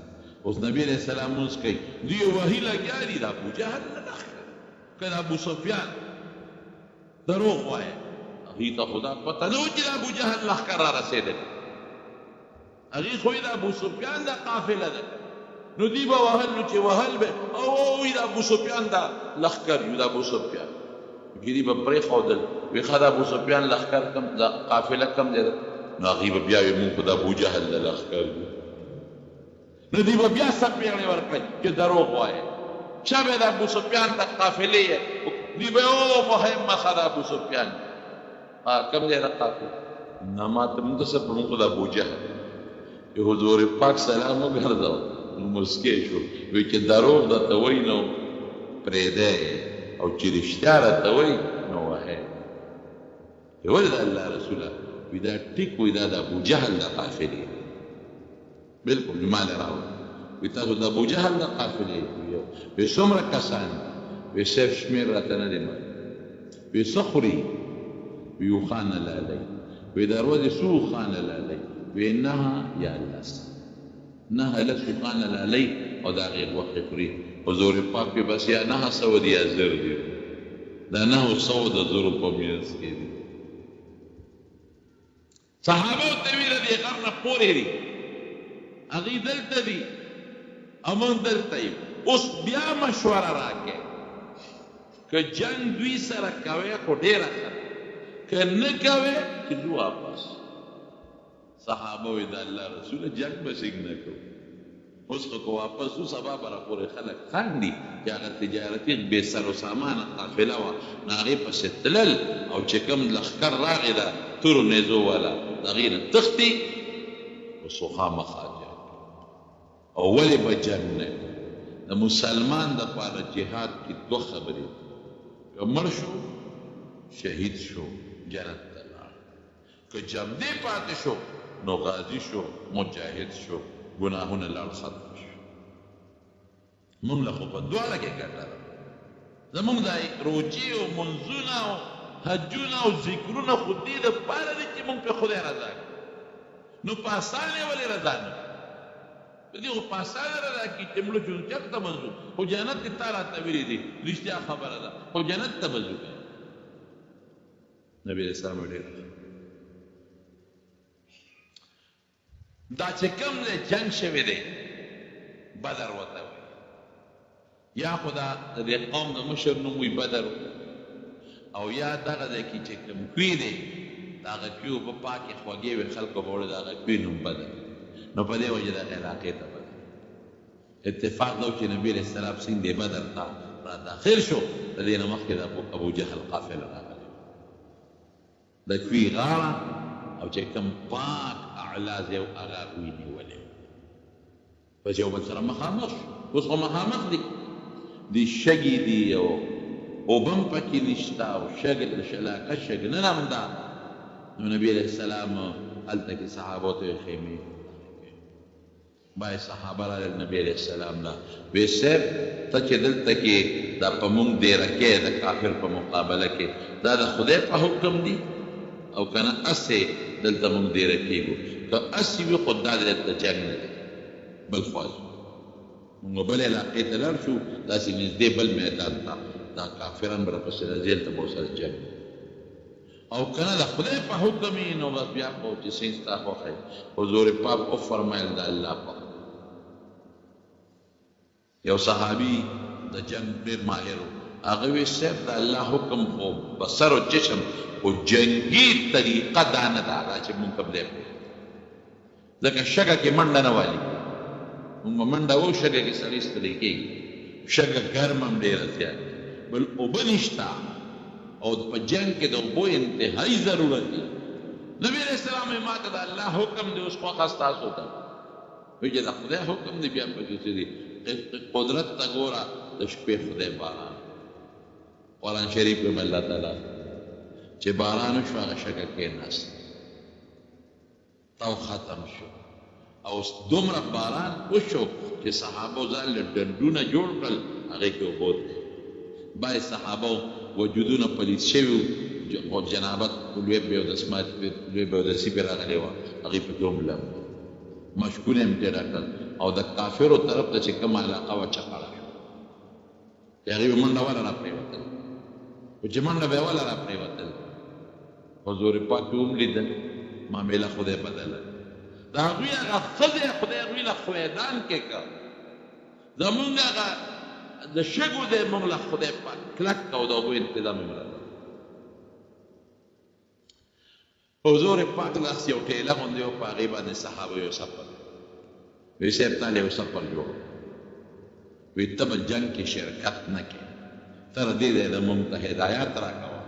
اوس نبی علیہ السلام مونځ کوي دوی وحي لګیا دي د ابو جهل د لښکره که د ابو سفیان دروغ وایه هغوی ته خو دا پته نه و چې د ابو جهل لښکر را رسېدلی هغوی خو د ابو سفیان دا قافله ده نو دوی به وهل نو چې وهل به او د ابو سفیان دا لښکر یو د ابو سفیان ګیري به پرېښودل وی ښه د ابو سفیان لښکر کم دا قافله کم دی نو هغوی به بیا وي مونږ خو د ابو جهل د لښکر یو نو دوی به بیا څپېړې ورکړئ چې دروغ وایې چا به د ابو سفیان ته قافلې دوی به او مهمه ښه د ابو سفیان کم دی د قافله نه ما ته مونږ ته څه په مونږ خو د ابو جهل چې حضور پاک سلام وګرځاو نو مسکې شو وی چې دروغ درته وایي نو پرېږدی او چې رښتیا راته وایي نو وهی چې ولې د الله رسوله وی دا ټیک وی دا د ابو جهل د قافلې بلکل ما نه راوړه وی تاسو د ابو جهل د قافلې وی څومره کسان وی صرف شمېر راته نه دی وی څه خوري وی اوښانه لالی وی د ورځې څو اوښانه لالی وی نهه یا لس نهه لس اوښانه لالی او د هغې غوښې خوري حضور پاک وی بس یا 900 دي یا 1000 دي دا 900 د زرو په منځ کې دي صحابه ورته ویل دې غر نه پورې دي هغوی دلته دي او موږ دلته یو اوس بیا مشوره راکړئ که جنګ دوی سره کوئ خو ډېره ښه که نه کوئ چې ځو واپس صحابه وی د الله رسوله جنګ به څنګه نه کوو اوس خو واپس وو سبا به راپورې خلک خاندي چې هغه تجارتي بې سر و سامانه قافله وه نو هغې پسې تلل او چې کوم لښکر راغې ده تورو نیزو والا د هغې نه تښتي اوس خو خامخا جنګ او ولې به جنګ نه د مسلمان دپاره جهاد کې دوه خبرې که مړ شو شهید شو جنت ته لاړ که جمدې پاتې شو نو غازي شو مجاهد شو ګناهونه لاړ ختم شو مونږ له خو په دواړه کې ګټه ده زمونږ دا روجې او منځونه او حجونه او ذکرونه خو دې دپاره دي چې مونږ پرې خدای رضا کړي نو په اسانه ولې رضا نه په دې خو په اسانه رضا کړي چې مړه شو چېرته به ځو خو جنت کې تا راته ویلي دي رښتیا خبره ده خو جنت ته به ځو نبي علیه السلام ډېر دا چې کوم دی جنګ شوی دی بدر ورته وایي یا خو دا د دې قوم د مشر نوم وي بدر او یا دغه دی کې چې کوم کوي دی د هغه کوي اوبه پاکې خوږې وي خلکو به وړه د هغه کوي نوم بدر نو په دې وجه دغه علاقې ته بدر اتفاق دا و چې نبي علیه السلام سیند بدر ته را داخل شو د دې نه مخکې د ابو جهل قافله راغلی د کوي غاړه او چې کوم پاک اعلاز یو هغه ونیولې بس یو بل سره مخامخ شو اوس خو مخامخ دي دي شګې دي او اوبه هم پکې نشته او شګې د شلاکه شګ نه همدا نو نبي علیه السلام هلته کې صحابو ته خیمې باید صحابه راغلل نبي علیه السلام نه وی صاحب ته چې دلته کې دا په موږ ډېره کې د کافر په مقابله کې دا د خدای په حکم دي او که نه هسې دلته موږ ډېره کېږو که هسې وي خو دا دلته جنګ نه دی بل خوا ځو موږ بل علاقې ته لاړ شو داسې نږدې بل میدان ته دا کافران به راپسې راځي هلته به ورسره جنګ او که نه د خدای په حکم یې نو بس بیا خو چې څه ستا خوښه یې حضور پاک وفرمایل د الله په یو صحابي د جنګ ډېر ماهر و هغه وی صاحب د الله حکم خو بسر و چشم خو جنګي طریقه دا نه ده هغه چې مونږ قبلی پرېږدو ځکه شګه کې منډه نه والي مونږ به منډه وو شګه کې سړی ستړی کېږي شګه ګرم هم ډېره زیات بل اوبه نشته او په جنګ کې د اوبو انتهایي ضرورت دی نبي علیه السلام یې ما ته د الله حکم دی اوس خوښه ستاسو ته وایي چې د خدای حکم دی بیا پکې څه دي قدرت ته ګوره د شپې خدای باران قرآن شریف کې الله تعالی چې باران وشو هغه شګه کېناست تاو ختم شو او دومره باران وشو چې صحابو ځان له ډنډونه جوړ کړل هغې کې اوبه باید صحابو وجودونه پلیت شوي او جنابت لوی به او د اسمات لوی به د سی په راغلی و هغه په کوم لم مشکونه هم تیر کړ او د کافرو طرف ته چې کوم علاقه و چقړه هغه منډه ولا نه پریوتل او چې منډه به ولا نه پریوتل حضور پاک هم لیدل معامله خدای بدله دا هغه خدای خدای له خویدان کې کا زمونږ هغه د شګو د مونږ له خدای پاک کلک او د اوبو انتظام یې مراله حضور پاک لاس یو ټیله غوندې و په هغې باندې صحابه یو سفر وی صاحب تا یو سفر جوړ وی ته به جنګ کې شرکت نه کې تر دې ځای نه مونږ ته هدایت راکوه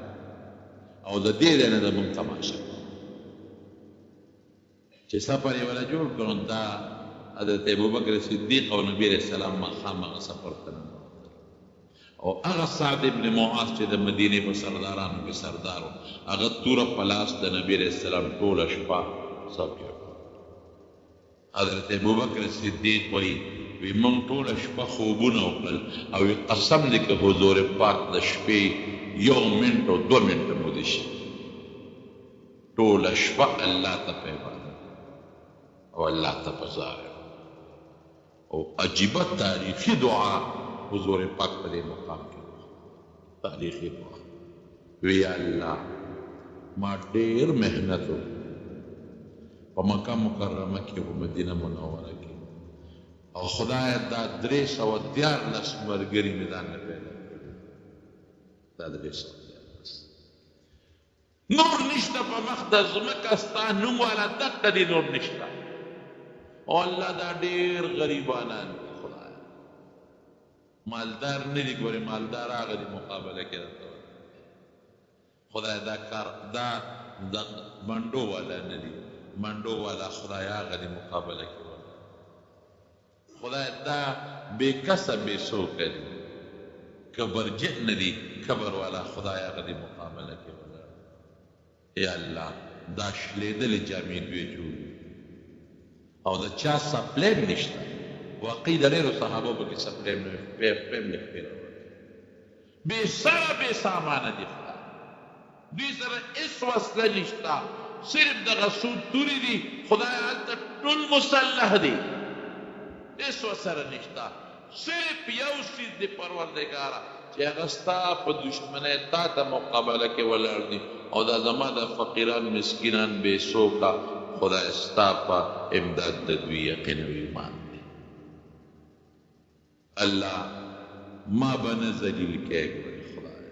او د دې ځای نه د مونږ تماشه چې سفر یې ولا جوړ کړو دا حضرت ابوبکر صدیق او نبی علیہ السلام ماښام هغه سفر ته او هغه سعد ابن معاذ چې د مدینې په سردارانو کې سردار و هغه توره په لاس د نبی علیہ السلام ټوله شپه صبر حضرت ابوبکر صدیق وایي وی موږ ټوله شپه خوبونه وکړل او قسم دی که حضور پاک د شپې 1 منټ او 2 منټه مو دي شي ټوله شپه الله ته په عبادت او الله ته په ظاهر او عجیبه تاریخي دعا حضور پاک په دې مقام کې تاریخي دعا وی الله ما ډېر محنت په مکه مکرمه کې په مدینه منوره کې او خدای دا 314 ملګري مې ځان نه پیدا کړي دا 314 نور نشته په مخ د ځمکه ستا نوم والا دقه دې نور نشته او الله دا ډېر غریبانان خدای مالدار نه دي ګورې مالدار هغه دي مقابله کې درته خدای دا کار دا د منډو والا نه دي منډو والا خدای هغه دي مقابله کې خدای دا بے کسه بے سوکه دي کبرجن نه دي کبر والا خدای هغه دي مقابله کې ولاړ یا الله دا شلېدلې جامې دوی جوړ او د چا سپلیم نشته واقعي د ډېرو صحابو پکې سپلیم نه پیم نه ښکېږي بې سره بې سامانه دي خدای دوی سره هېڅ وسله نشته صرف دغه څو تورې دي خدای هلته ټول مسلح دي هېڅ ورسره نشته صرف یو څیز د پروردګاره چې هغه ستا په دشمنۍ تا ته مقابله کې ولاړ دي او دا زما د فقیران مسکینان بې څوکه خدای ستا په امداد د دوی یقین او ایمان دی الله ما به نه ذلیل کړې خدای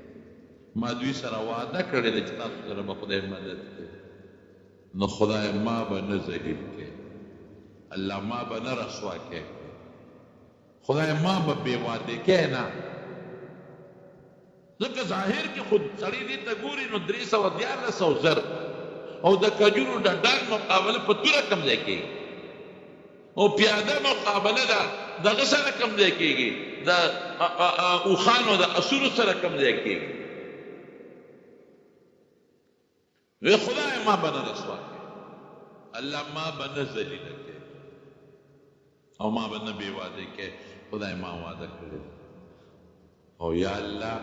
ما دوی سره وعده کړې ده چې تاسو سره به خدای مدد کوي نو خدای ما به نه ذلیل کړې الله ما به نه رسوا کړې خدای ما به بې وعدې کې نه ځکه ظاهر کې خود سړی دې ته ګوري نو 314 زر او د کجورو د ډاګ مقابله په توره کم ځای کېږي او پیاده مقابله ده دغه سره کم ځای کېږي د اوښانو د اسونو سره کم ځای کېږي وی خدای ما به نه رسوا کړې الله ما به نه ذلیله کړې او ما به نه بې وعدې کړې خدای ما وعده کړې او یا الله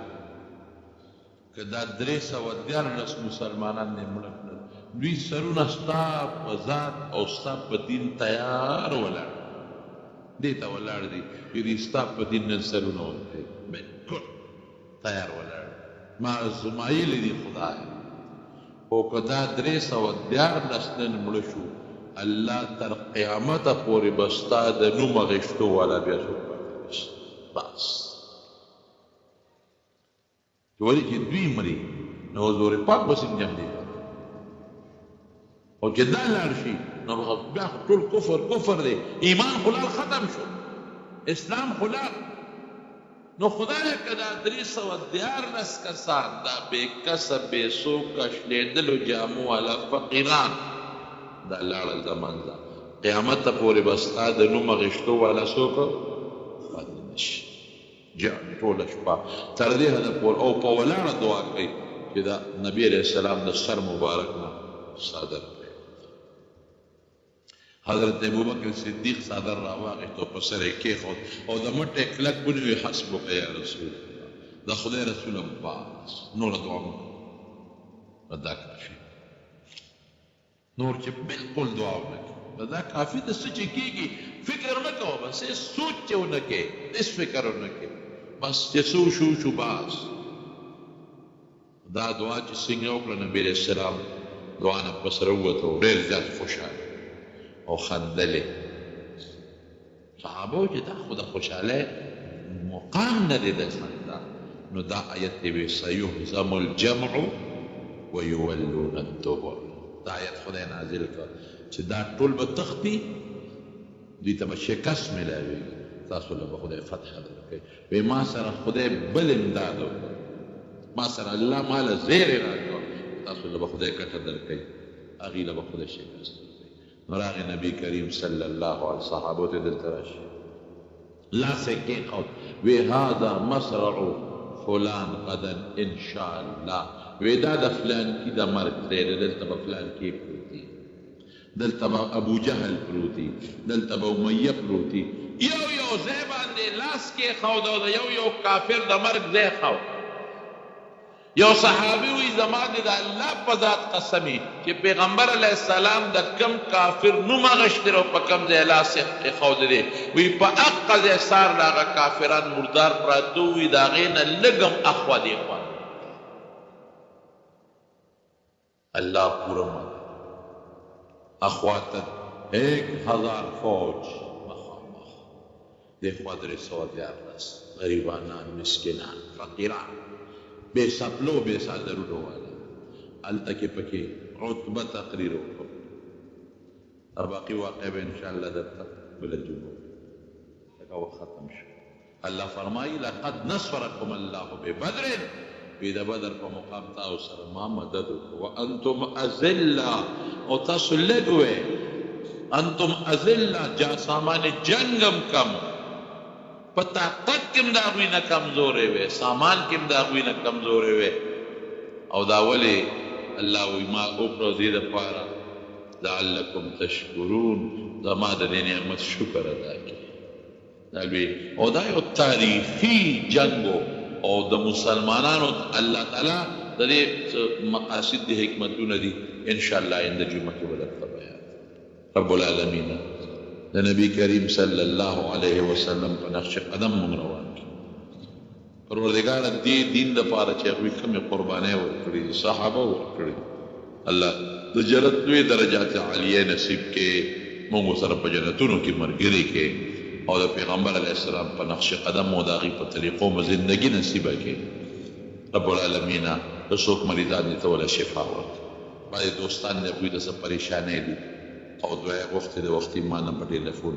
که دا 314 مسلمانان دې مړه کړل دوی سرونه ستا په ذات او ستا په دین تیار ولاړ دې ته ولاړ دي چې ستا په دین نن سرونه ورته بالکل تیار ولاړ ما زمایل دي خدای او که دا 314 نن مړه شو الله تر قیامته پورې به ستا د نوم غشتو والا بیا څوک پاتې نشي بس ولې چې دوی مري نو حضور پاک به څنګه جمع دی او چې دا لاړ شي نو بیا ټول کفر دی ایمان خلال ختم شو اسلام خلال نو خدای که دا 314 کسان دا بې کسه بې څوکه شلېدلو جامو والا فقیران دا لاړل زمانځه قیامت ته پورې به ستا د نوم غشتو والا څوک پاتې نشي ټوله شپه تر دې حده پورې او په ولاړه دعا کوي چې دا نبي علیه السلام د سر مبارک نه صادر حضرت ابوبکر صدیق صادر راواغېست او په سر یې کېښود او د مټې کلک ونیوې حسبک یا رسول الله د خدای رسول هم پاس نوره دعا مه دا کافي نور چې بالکل دعا ونه کوي دا کافي د څه چې کېږي فکر نه کوه بس سوچ چې ونه کوې هېڅ فکر ونه کوې بس چې څه شو باس دا دعا چې څنګه وکړه نبي علیه السلام دعا نه پس راووته ډېر زیات خوشحاله او خندلې صحابه چې دا خو د خوشحالۍ مقام نه دی د خندا نو دا آیت دی وی سیهزم الجمع ویولون الدبر دا آیت خدای نازل کړ چې دا ټول به تختی دوی ته به شکست میلاویږي تاسو له به خدای فتح درکوي وی ما سره خدای بل امداد وکړ ما سره الله ماله زیری راکړ تاسو له به خدای ګټه درکوي هغې له به خدای شکست درکوي نو راغی نبي کریم صلی الله علیه صحابو ته دلته راشي لاس یې کېښود وی هذا مسرع فلان غدا ان شاء الله وی دا د فلان کی د مرګ دی دلته به فلان کی پروت دی دلته به ابو جهل پروت دی دلته به امیه پروت دی یو ځای باندې لاس کېښود او د یو کافر د مرګ ځای ښود یو صحابي وی زما د الله په ذات قسمي چې پیغمبر علیه السلام د کم کافر نوم اغشتر او په کم ځای لاس ایښودی دی وی په حقه ځای سار د هغه کافران مردار پراته وي د هغې نه لږ هم اخوا دیخوا الله پورا مدد اخواتن 1000 فوج مخامخ دیخوا 314 غریبانان مسکینان فقیران بے سپلو بے سادرونو والا هلته کې پکې عتبه تقریر وکړو باقي واقع به انشاءالله درته بله جمعه لکه وخت ختم شو الله فرمایي لقد نصرکم الله ببدر وی د بدر په مقام تاسو سره ما مدد وکړو وانتم اذله او تاسو لږ وئ انتم اذله جا سامان جنګ هم کم په طاقت کې هم د هغوی نه کمزورې وې سامان کې هم د هغوی نه کمزورې وې او دا ولې الله وایي ما وکړو دې دپاره لعلکم تشکرون زما د دې نعمت شکر ادا کړئ دا لوی او دا یو تاریخي جنګ او د مسلمانانو الله تعالی د دې مقاصد د حکمتونه دي انشاءالله آینده جمعه کې به درته بیان رب العالمین د نبی کریم صلی الله علیه وسلم په نقش قدم مونږ روان کړي پروردګاره دې دین دپاره چې هغوی کومې قربانۍ ورکړي دي صحابه ورکړي الله د جنت لوی درجات عالیه نصیب کې مونږ سره په جنتونو کې ملګري کې او د پیغمبر علیه السلام په نقش قدم او د هغې په طریقو مو زندګي نصیبه کې رب العالمین د څوک مریضان دي ته وله شفا ورکړي بعضې دوستان د هغوی د څه پریشانۍ دي او دعا غوښتې د وختي ما نه په ټلیفون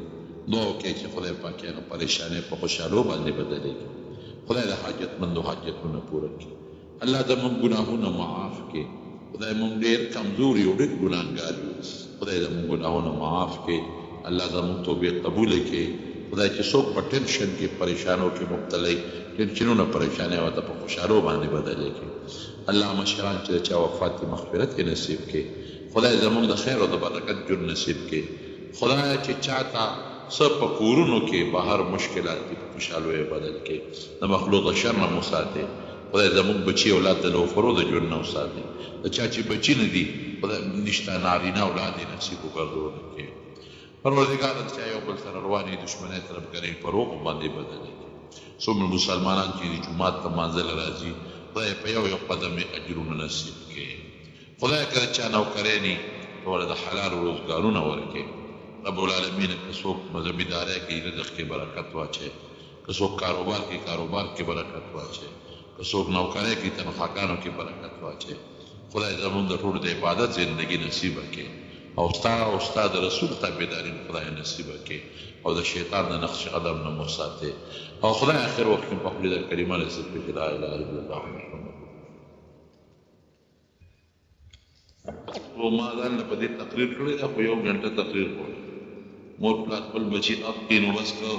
دعا وکړئ چې خدای پاک هغه پریشانۍ په خوشحالو باندې بدلې کړي خدای د حاجتمندو حاجتونه پوره کړي الله زموږ ګناهونه معاف کړي خدای موږ ډېر کمزور یو ډېر ګناهګار یو خدای زموږ ګناهونه معاف کړي الله زموږ توبې قبوله کړي خدای چې څوک په ټینشن کې پریشانو کې مبتلا ټینشنونه پریشانۍ ورته په خوشحالو باندې بدلې کړي الله مشران چې د چا وفات دي مغفرت یې نصیب کړي خدای زموږ د خیر او د برکت ژوند نصیب کړي خدای چې چاته څه په کورونو کې بهر مشکلات دي په خوشحالو یې بدل کړي د مخلوق د شر نه مو ساتي خدای زموږ بچي اولاد د لوفرو د ژوند نه وساتي د چا چې بچي نه دي خدای نشته نارینه اولاد یې نصیب وګرځولی کړي پروردګاره د چا یو بل سره روانې دښمنۍ طرفګرۍ په روغو باندې بدلې کړي څومره مسلمانان چې د جومات ته لمانځله راځي خدای په یو قدم یې اجرونه نصیب کړي خدای که د چا نوکری ني ټوله د حلال روزګارونه ورکړي رب العالمین که څوک مذهبي داری کوي رزق کې برکت واچوي که څوک کاروبار کوي کاروبار کې برکت واچوي که څوک نوکری کوي تنخواګانو کې برکت واچوي خدای زموږ د ټولو د عبادت زندګي نصیبه کړي او ستا او ستا د رسول تابعداري خدای نصیبه کړي او د شیطان د نقش قدم نه مو ساتي او خدای آخر وخت کې په خپلې د کلمه نصیب کړي چې لا اله الا الله محمد و ما ځان له په دې تقریر کړی دا خو 1 غنټه تقریر غواړي مور پلار خپل بچي اخلي نو بس که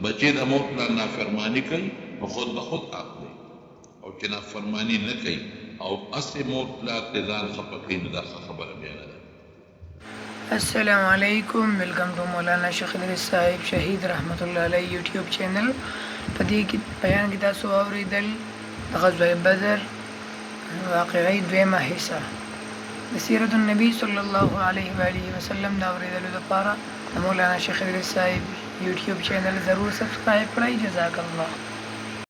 بچي د مور پلار نافرماني کوي نو خود به خود اخلي او چې نافرماني نه کوي او اصلي مور پلار ته ځان خفه کوي نو دا خبره بیا نه ده السلام علیکم ویلکم ټو مولانا شیخ ادریس صاحب شهید رحمت الله علیه یوټیوب چینل په دې کې بیان کې تاسو اوریدل د غزوه بدر واقعي دویمه حصہ د سیرت النبی صلی الله علیه و آله وسلم دا اوریدلو لپاره د مولانا شیخ ادریس صاحب یوټیوب چینل ضرور سبسکرایب کړئ. جزاک الله.